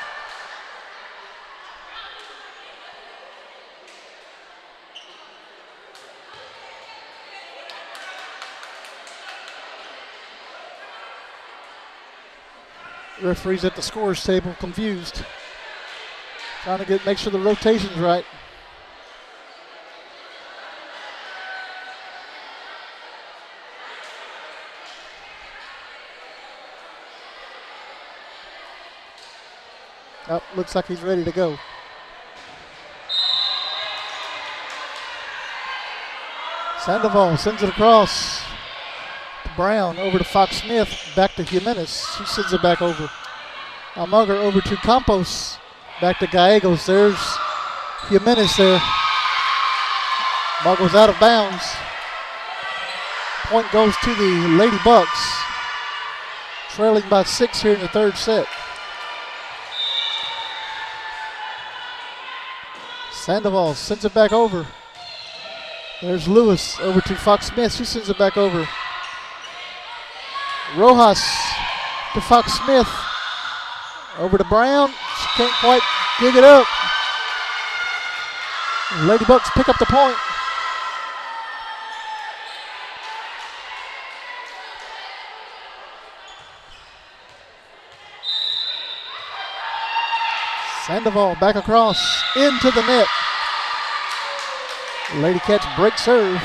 Referees at the scores table confused. Trying to make sure the rotation's right. Oh, looks like he's ready to go. Sandoval sends it across to Brown, over to Fox Smith, back to Jimenez. She sends it back over. Almugger over to Campos. Back to Gallegos. There's Jimenez there. Ball goes out of bounds. Point goes to the Lady Bucks. Trailing by 6 here in the third set. Sandoval sends it back over. There's Lewis over to Fox Smith. She sends it back over. Rojas to Fox Smith. Over to Brown. She can't quite dig it up. Lady Bucks pick up the point. Sandoval back across into the net. Lady Cats break serve.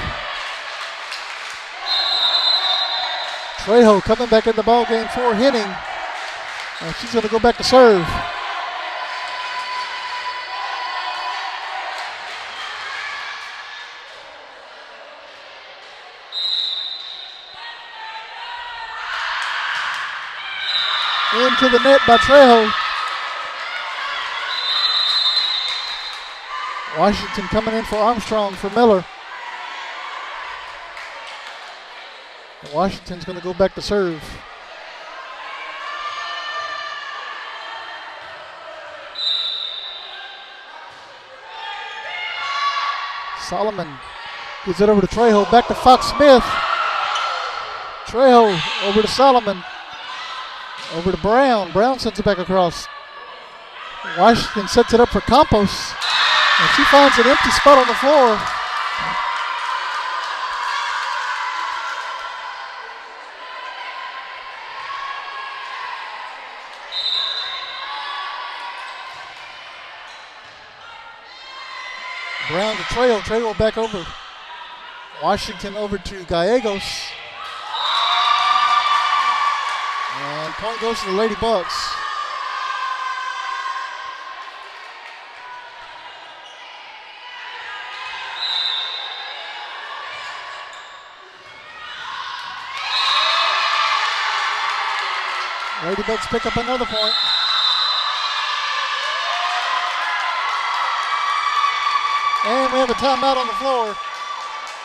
Trejo coming back in the ball game for Henning. And she's going to go back to serve. Into the net by Trejo. Washington coming in for Armstrong for Miller. Washington's going to go back to serve. Solomon gives it over to Trejo. Back to Fox Smith. Trejo over to Solomon. Over to Brown. Brown sends it back across. Washington sets it up for Campos. And she finds an empty spot on the floor. Brown to Trejo. Trejo back over. Washington over to Gallegos. And point goes to the Lady Bucks. Lady Bucks pick up another point. And we have a timeout on the floor.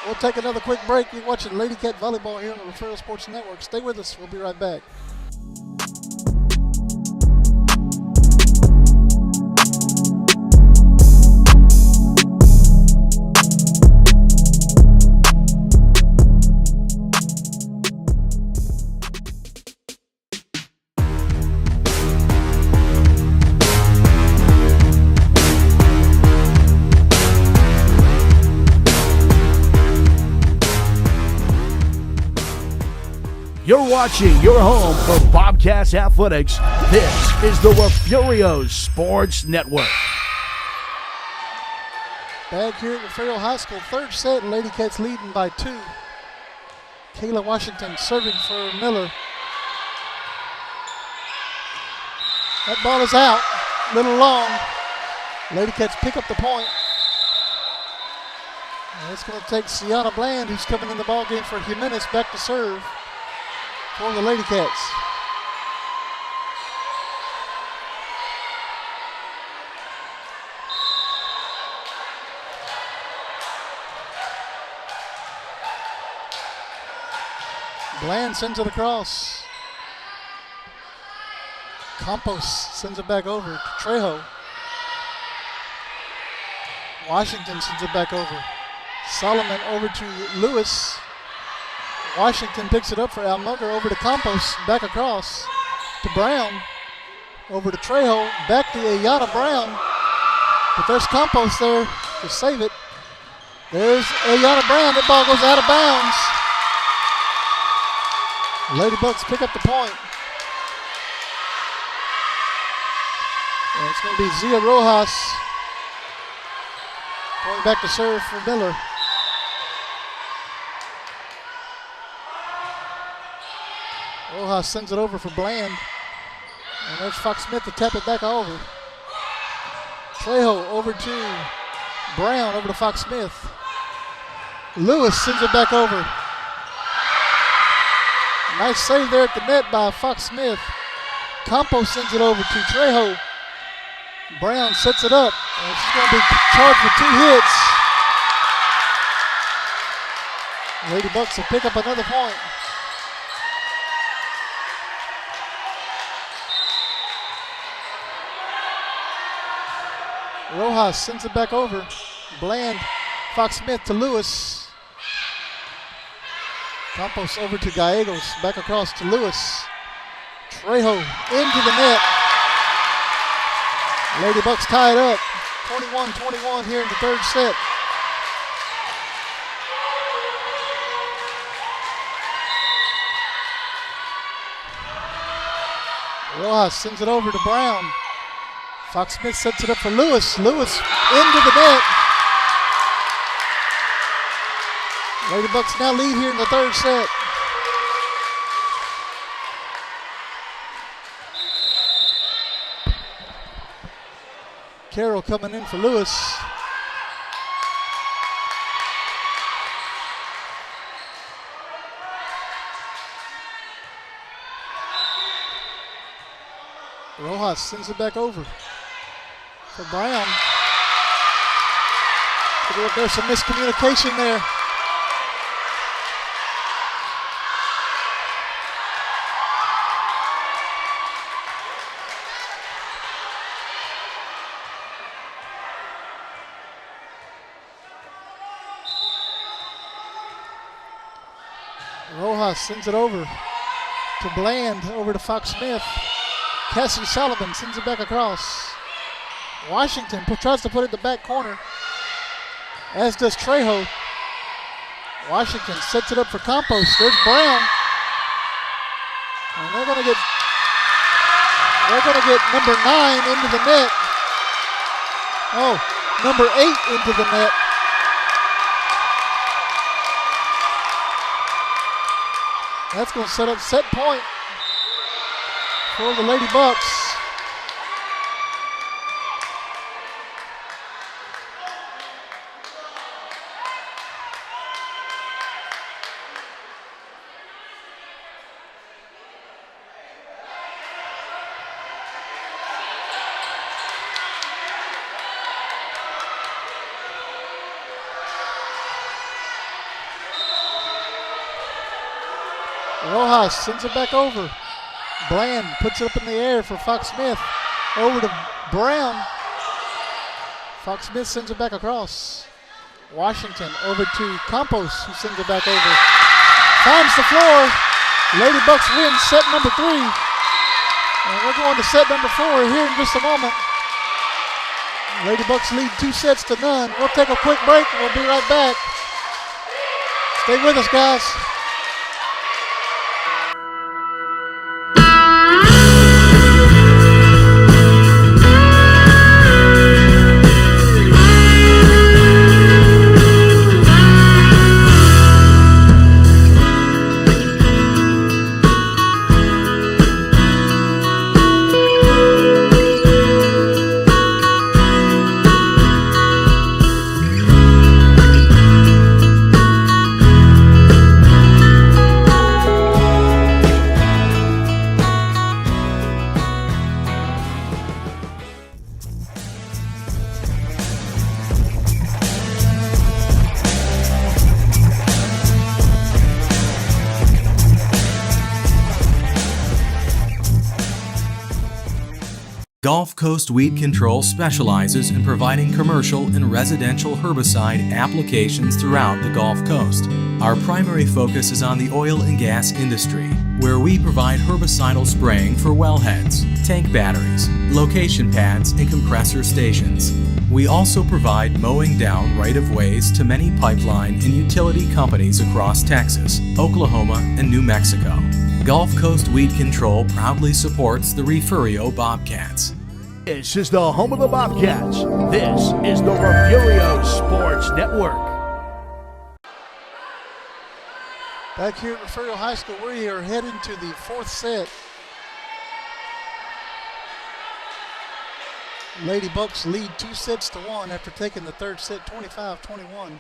We'll take another quick break. You're watching Lady Cat Volleyball here on the Refugio Sports Network. Stay with us. We'll be right back. You're watching your home for Bobcats Athletics. This is the Refugio Sports Network. Back here at Refugio High School, third set, Lady Cats leading by 2. Kayla Washington serving for Miller. That ball is out, a little long. Lady Cats pick up the point. And it's going to take Sienna Bland, who's coming in the ball game for Jimenez, back to serve for the Lady Cats. Bland sends it across. Campos sends it back over to Trejo. Washington sends it back over. Solomon over to Lewis. Washington picks it up for Almugger, over to Campos, back across to Brown, over to Trejo, back to Ayana Brown, but there's Campos there to save it. There's Ayana Brown, that ball goes out of bounds. Lady Bucks pick up the point. And it's going to be Zia Rojas going back to serve for Miller. Rojas sends it over for Bland. And there's Fox Smith to tap it back over. Trejo over to Brown, over to Fox Smith. Lewis sends it back over. Nice save there at the net by Fox Smith. Campos sends it over to Trejo. Brown sets it up, and she's going to be charged with 2 hits. Lady Bucks will pick up another point. Rojas sends it back over. Bland, Fox Smith to Lewis. Campos over to Gallegos, back across to Lewis. Trejo into the net. Lady Bucks tie it up. 21-21 here in the third set. Rojas sends it over to Brown. Fox Smith sets it up for Lewis. Lewis into the net. Lady Bucks now lead here in the third set. Carroll coming in for Lewis. Rojas sends it back over for Brown. There's some miscommunication there. Rojas sends it over to Bland, over to Fox Smith. Cassie Sullivan sends it back across. Washington tries to put it in the back corner, as does Trejo. Washington sets it up for Campos. There's Brown. And they're gonna get number 9 into the net. Oh, number 8 into the net. That's going to set up set point for the Lady Bucks. Rojas sends it back over. Bland puts it up in the air for Fox Smith. Over to Brown. Fox Smith sends it back across. Washington over to Campos, who sends it back over. Finds the floor. Lady Bucks win set number 3. And we're going to set number 4 here in just a moment. Lady Bucks lead 2-0. We'll take a quick break and we'll be right back. Stay with us, guys. Gulf Coast Weed Control specializes in providing commercial and residential herbicide applications throughout the Gulf Coast. Our primary focus is on the oil and gas industry, where we provide herbicidal spraying for wellheads, tank batteries, location pads, and compressor stations. We also provide mowing down right-of-ways to many pipeline and utility companies across Texas, Oklahoma, and New Mexico. Gulf Coast Weed Control proudly supports the Refugio Bobcats. This is the home of the Bobcats. This is the Refugio Sports Network. Back here at Refugio High School, we are heading to the 4th set. Lady Bucks lead 2-1 after taking the 3rd set 25-21.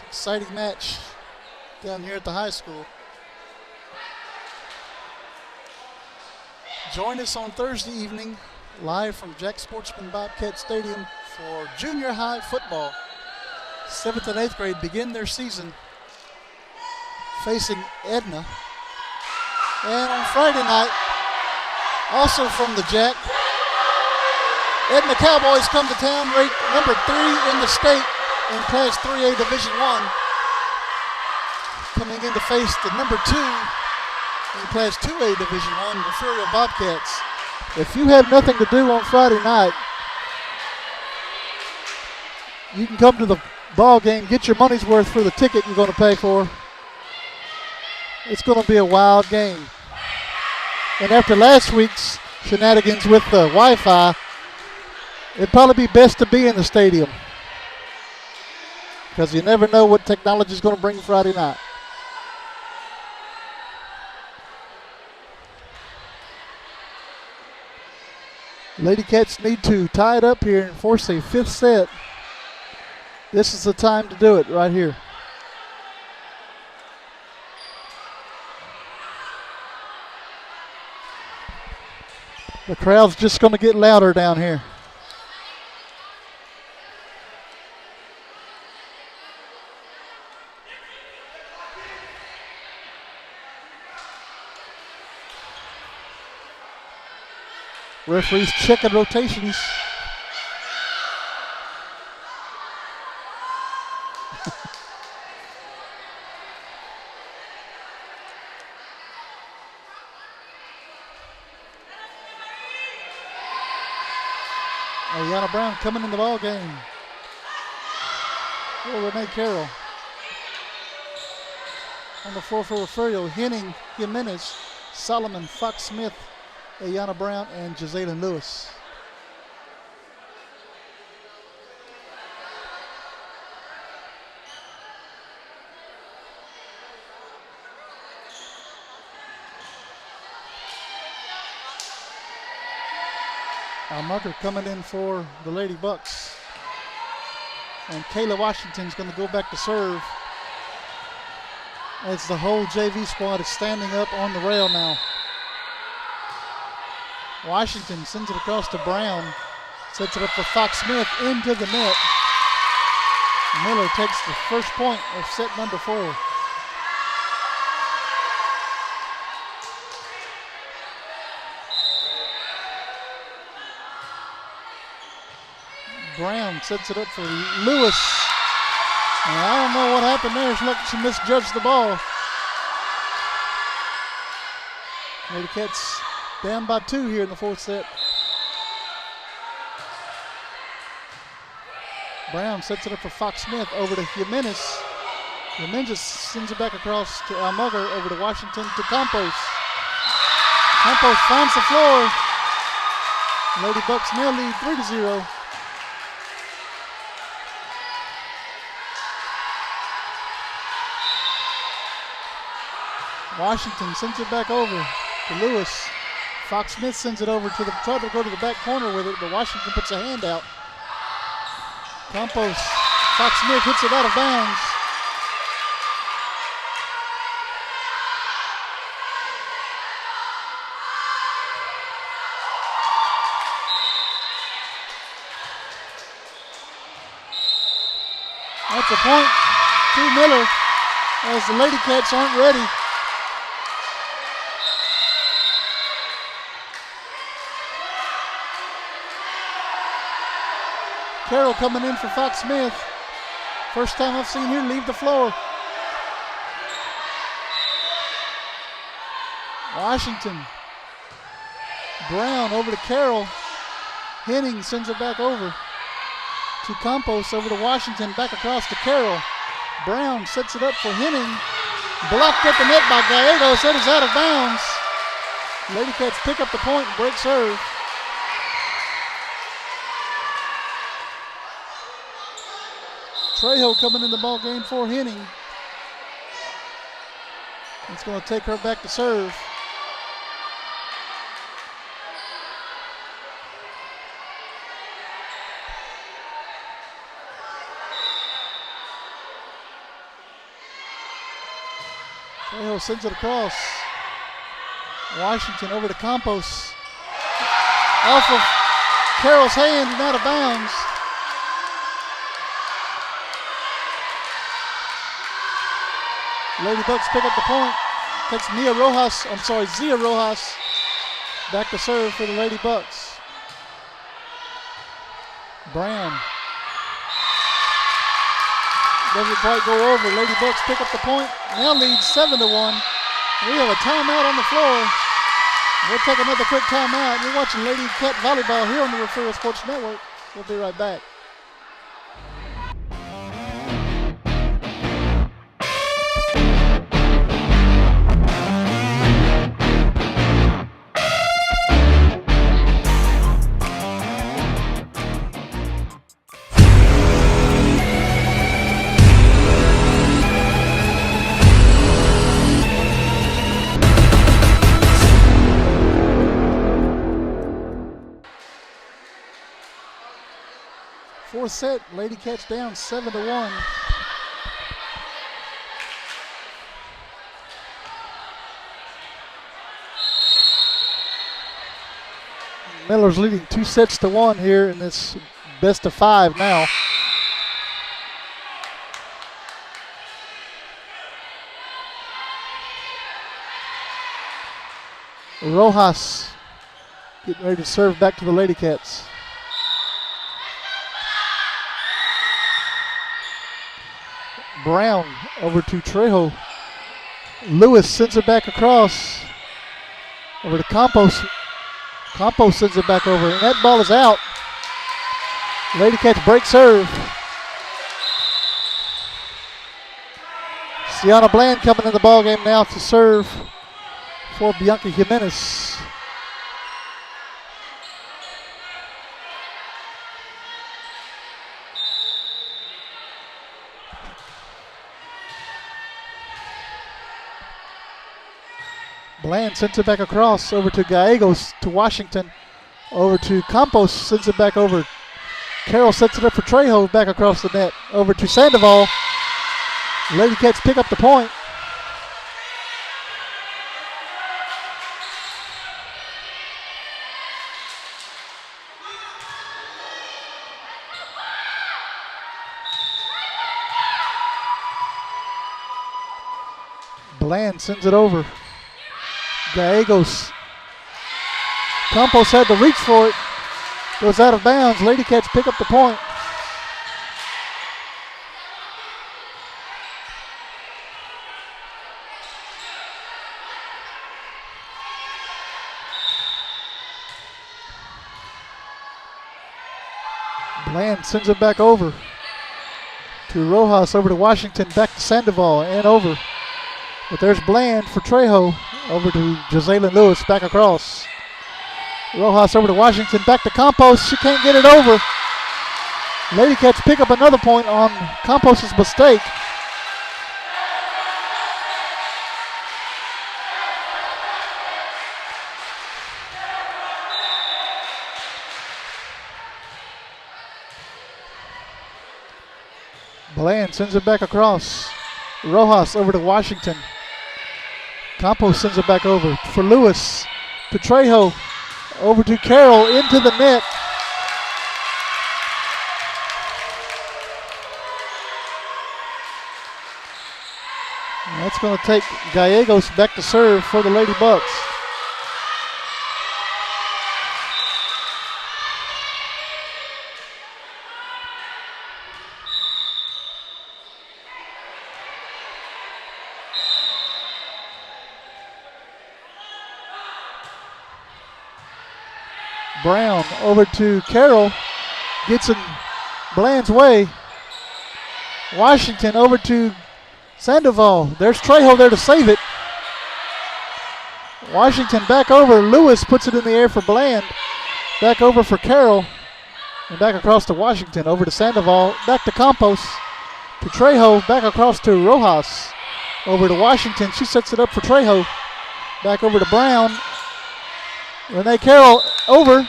Exciting match down here at the high school. Join us on Thursday evening live from Jack Sportsman Bobcat Stadium for junior high football. 7th and 8th grade begin their season facing Edna. And on Friday night, also from the Jack, Edna Cowboys come to town, ranked number 3 in the state in Class 3A Division I, coming in to face the number 2 in Class 2A Division I, Refugio Bobcats. If you have nothing to do on Friday night, you can come to the ball game, get your money's worth for the ticket you're going to pay for. It's going to be a wild game. And after last week's shenanigans with the Wi-Fi, it'd probably be best to be in the stadium, because you never know what technology is going to bring Friday night. Lady Cats need to tie it up here and force a 5th set. This is the time to do it right here. The crowd's just going to get louder down here. Referees checking rotations. Ayana Brown coming in the ball game. Oh, Renee Carroll. On the floor for Refugio, Henning, Jimenez, Solomon, Fox Smith, Ayana Brown, and Jazalyn Lewis. Almucker coming in for the Lady Bucks. And Kayla Washington's going to go back to serve as the whole JV squad is standing up on the rail now. Washington sends it across to Brown. Sets it up for Fox Smith into the net. Miller takes the first point of set number 4. Brown sets it up for Lewis. And I don't know what happened there. She misjudged the ball. Lady Cats down by 2 here in the 4th set. Brown sets it up for Fox Smith over to Jimenez. Jimenez sends it back across to Almugger, over to Washington to Campos. Campos finds the floor. Lady Bucks now lead 3-0. Washington sends it back over to Lewis. Fox Smith sends it over to the, tried to go to the back corner with it, but Washington puts a hand out. Campos, Fox Smith hits it out of bounds. That's a point to Miller as the Lady Cats aren't ready. Carroll coming in for Fox Smith. First time I've seen her leave the floor. Washington. Brown over to Carroll. Henning sends it back over to Campos, over to Washington, back across to Carroll. Brown sets it up for Henning. Blocked at the net by Gallegos. That is out of bounds. Lady Cats pick up the point and break serve. Trejo coming in the ball game for Henning. It's going to take her back to serve. Trejo sends it across. Washington over to Campos. Off of Carroll's hand and out of bounds. Lady Bucks pick up the point. Takes Zia Rojas back to serve for the Lady Bucks. Brown. Doesn't quite go over. Lady Bucks pick up the point. Now leads 7-1. We have a timeout on the floor. We'll take another quick timeout. You're watching Lady Cat Volleyball here on the Refugio Sports Network. We'll be right back. Fourth set, Lady Cats down 7-1. Miller's leading 2-1 here in this best of 5 now. Rojas getting ready to serve back to the Lady Cats. Brown over to Trejo. Lewis sends it back across. Over to Campos. Campos sends it back over, and that ball is out. Lady Cats break serve. Sienna Bland coming in the ball game now to serve for Bianca Jimenez. Bland sends it back across over to Gallegos to Washington. Over to Campos, sends it back over. Carroll sets it up for Trejo back across the net. Over to Sandoval. Lady Cats pick up the point. Bland sends it over. Gallegos. Campos had to reach for it. Goes out of bounds. Lady Cats pick up the point. Bland sends it back over to Rojas, over to Washington, back to Sandoval, and over. But there's Bland for Trejo. Over to Joselyn Lewis, back across. Rojas over to Washington, back to Campos. She can't get it over. Lady Cats pick up another point on Campos' mistake. Bland sends it back across. Rojas over to Washington. Campos sends it back over for Lewis to Trejo. Over to Carroll, into the net. And that's going to take Gallegos back to serve for the Lady Bucks. Brown over to Carroll, gets in Bland's way. Washington over to Sandoval. There's Trejo there to save it. Washington back over. Lewis puts it in the air for Bland. Back over for Carroll. And back across to Washington. Over to Sandoval. Back to Campos. To Trejo. Back across to Rojas. Over to Washington. She sets it up for Trejo. Back over to Brown. Renee Carroll over.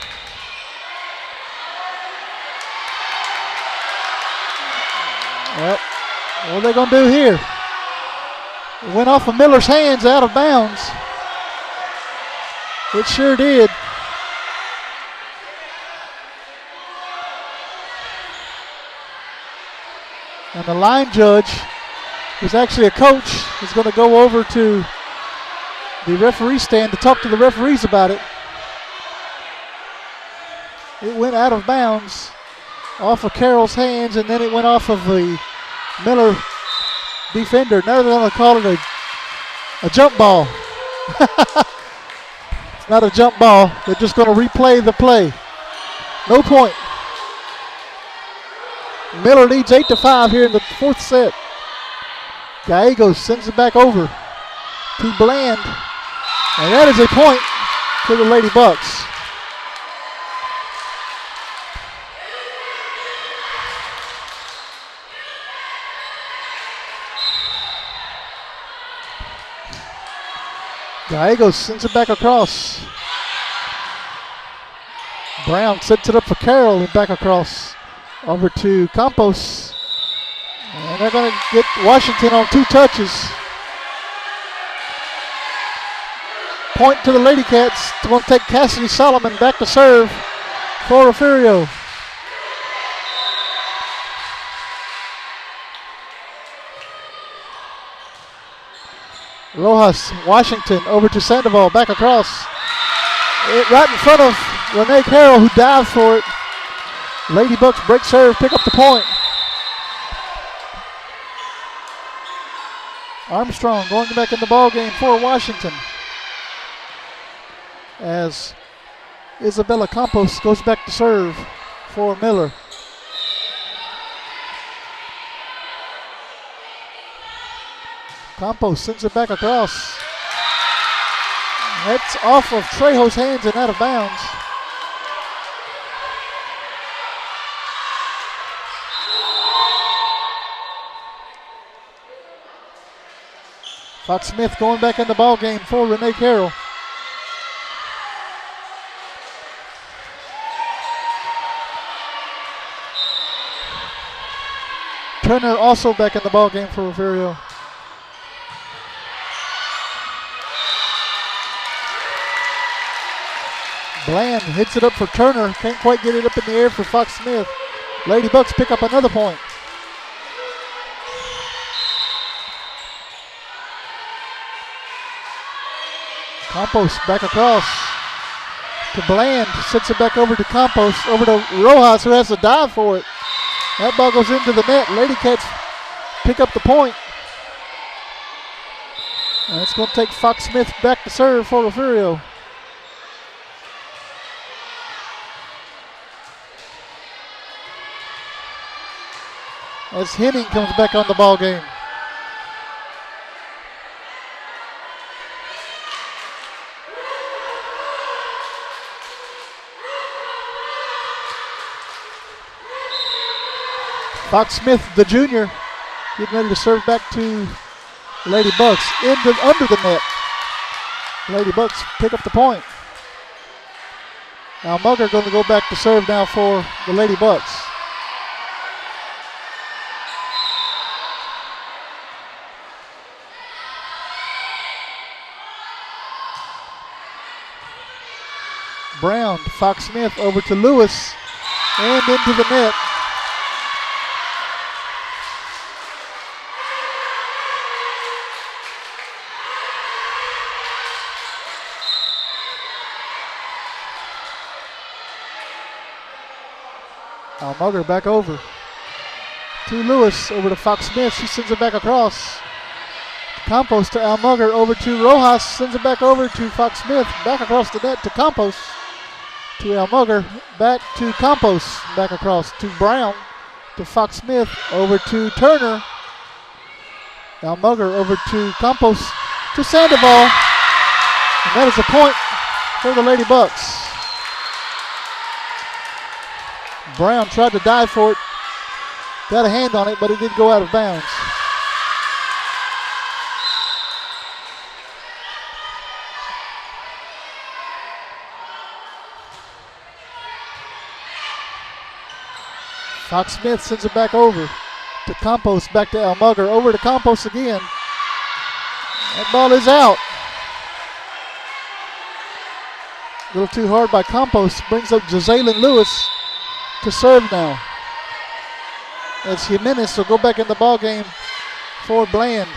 Well, what are they going to do here? It went off of Miller's hands, out of bounds. It sure did. And the line judge, who's actually a coach, is going to go over to the referee stand to talk to the referees about it. It went out of bounds off of Carroll's hands, and then it went off of the Miller defender. Now they're going to call it a jump ball. It's not a jump ball. They're just going to replay the play. No point. Miller leads 8-5 here in the fourth set. Gallegos sends it back over to Bland. And that is a point to the Lady Bucks. Gallegos sends it back across. Brown sets it up for Carroll and back across over to Campos. And they're going to get Washington on 2 touches. Point to the Lady Cats. It's going to take Cassidy Solomon back to serve for Refugio. Rojas, Washington, over to Sandoval, back across. Right in front of Renee Carroll, who dives for it. Lady Bucks break serve, pick up the point. Armstrong going back in the ball game for Washington. As Isabella Campos goes back to serve for Miller. Campos sends it back across. That's off of Trejo's hands and out of bounds. Fox Smith going back in the ball game for Renee Carroll. Turner also back in the ball game for Refugio. Bland hits it up for Turner. Can't quite get it up in the air for Fox Smith. Lady Bucks pick up another point. Campos back across to Bland. Sets it back over to Campos. Over to Rojas, who has to dive for it. That ball goes into the net. Lady Cats pick up the point. And it's going to take Fox Smith back to serve for Refugio. As Henning comes back on the ball game. Fox Smith, the junior, getting ready to serve back to Lady Bucks under the net. Lady Bucks pick up the point. Now Mugger going to go back to serve now for the Lady Bucks. Brown, Fox Smith over to Lewis and into the net. Mugger back over to Lewis, over to Fox Smith. She sends it back across. Campos to Almugger, over to Rojas, sends it back over to Fox Smith, back across the net to Campos, to Almugger, back to Campos, back across to Brown, to Fox Smith, over to Turner. Almugger over to Campos, to Sandoval. And that is a point for the Lady Bucks. Brown tried to dive for it, got a hand on it, but it did go out of bounds. Fox Smith sends it back over to Campos, back to Almugger, over to Campos again. That ball is out. A little too hard by Campos, brings up Jazalyn Lewis to serve now. As Jimenez will go back in the ball game for Bland.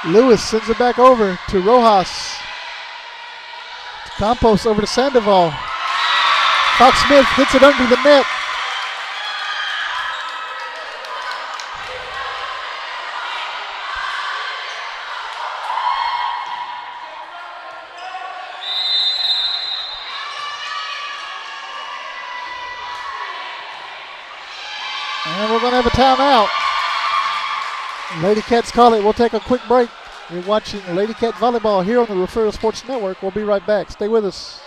Lewis sends it back over to Rojas. Campos over to Sandoval. Fox Smith hits it under the net. And we're going to have a timeout. Lady Cats call it. We'll take a quick break. You're watching Lady Cat Volleyball here on the Refugio Sports Network. We'll be right back. Stay with us.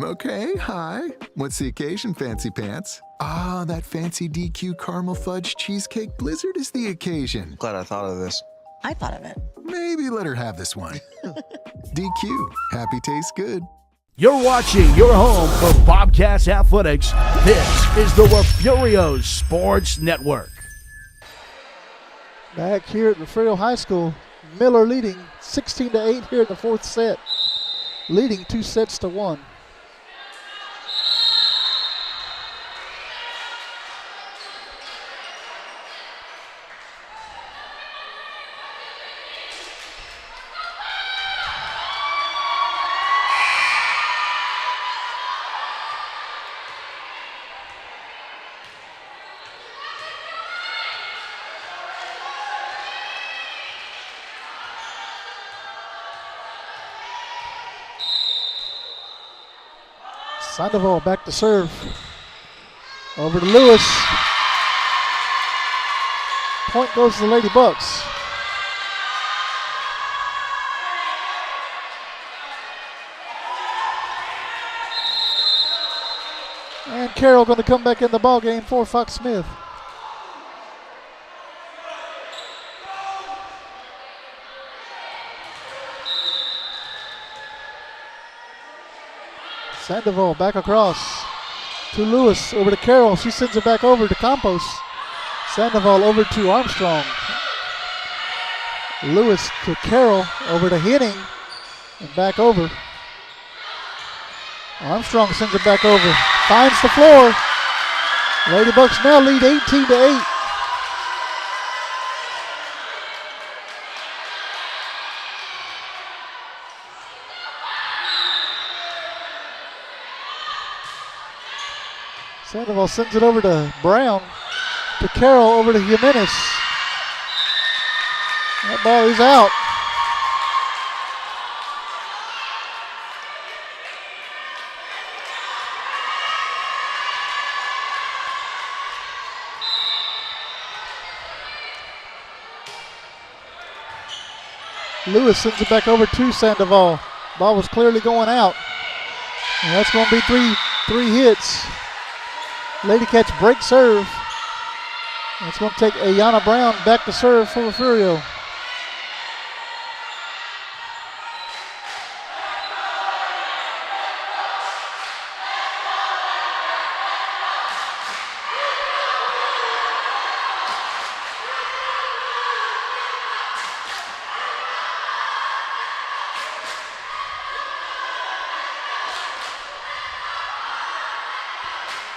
Okay, hi. What's the occasion, Fancy Pants? Ah, that fancy DQ caramel fudge cheesecake blizzard is the occasion. Glad I thought of this. I thought of it. Maybe let her have this one. DQ, happy tastes good. You're watching your home for Bobcats Athletics. This is the Refugio Sports Network. Back here at Refugio High School, Miller leading 16-8 here in the fourth set. Leading 2-1. Sandoval back to serve. Over to Lewis. Point goes to the Lady Bucks. And Carroll going to come back in the ball game for Fox Smith. Sandoval back across to Lewis, over to Carroll. She sends it back over to Campos. Sandoval over to Armstrong. Lewis to Carroll, over to Henning, and back over. Armstrong sends it back over, finds the floor. Lady Bucks now lead 18-8. Sandoval sends it over to Brown, to Carroll, over to Jimenez. That ball is out. Lewis sends it back over to Sandoval. Ball was clearly going out. And that's going to be three hits. Lady Cats break serve. It's going to take Ayana Brown back to serve for Refugio.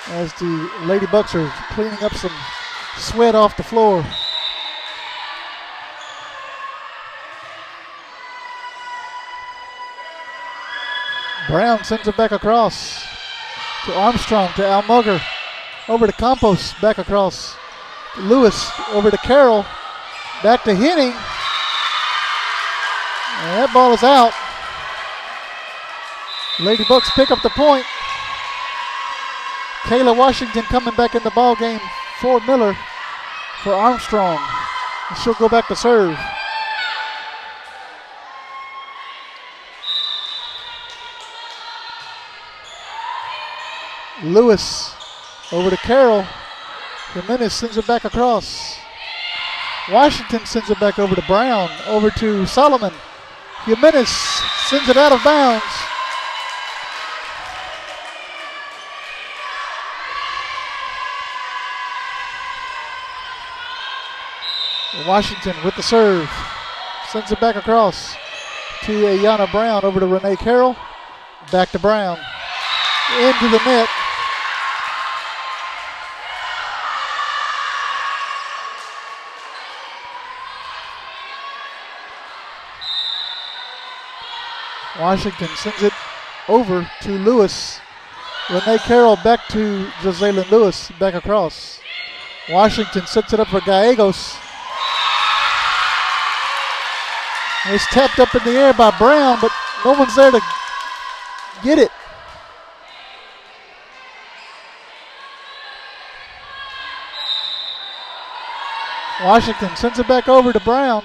As the Lady Bucks are cleaning up some sweat off the floor. Brown sends it back across to Armstrong, to Almugger, over to Campos, back across. Lewis over to Carroll, back to Henning. And that ball is out. Lady Bucks pick up the point. Kayla Washington coming back in the ball game for Miller, for Armstrong. And she'll go back to serve. Lewis over to Carroll. Jimenez sends it back across. Washington sends it back over to Brown, over to Solomon. Jimenez sends it out of bounds. Washington with the serve. Sends it back across to Ayana Brown, over to Renee Carroll. Back to Brown. Into the net. Washington sends it over to Lewis. Renee Carroll back to Joselyn Lewis, back across. Washington sets it up for Gallegos. It's tapped up in the air by Brown, but no one's there to get it. Washington sends it back over to Brown.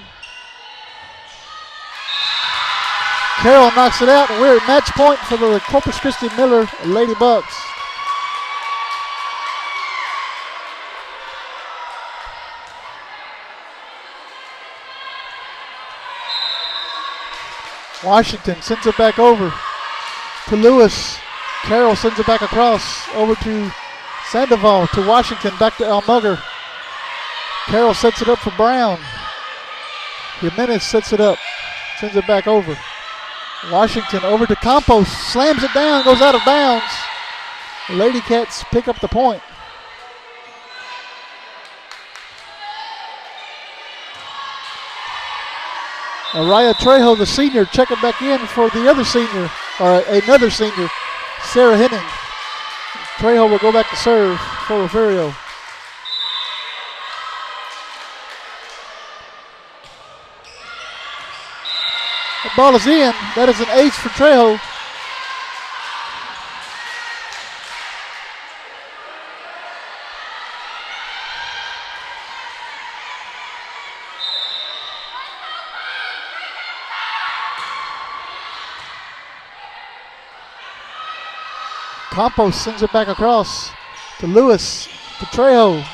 Carroll knocks it out, and we're at match point for the Corpus Christi Miller Lady Bucks. Washington sends it back over to Lewis. Carroll sends it back across over to Sandoval, to Washington, back to Almugger. Carroll sets it up for Brown. Jimenez sets it up, sends it back over. Washington over to Campos, slams it down, goes out of bounds. The Lady Cats pick up the point. Araya Trejo, the senior, checking back in for the other senior, or another senior, Sarah Henning. Trejo will go back to serve for Refugio. The ball is in. That is an ace for Trejo. Campos sends it back across to Lewis, to Trejo,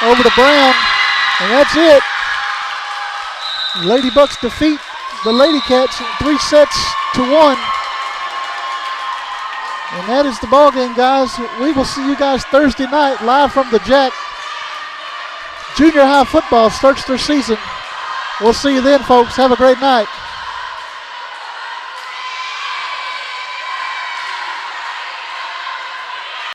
over to Brown, and that's it. Lady Bucks defeat the Lady Cats in 3-1. And that is the ball game, guys. We will see you guys Thursday night live from the Jack. Junior high football starts their season. We'll see you then, folks. Have a great night.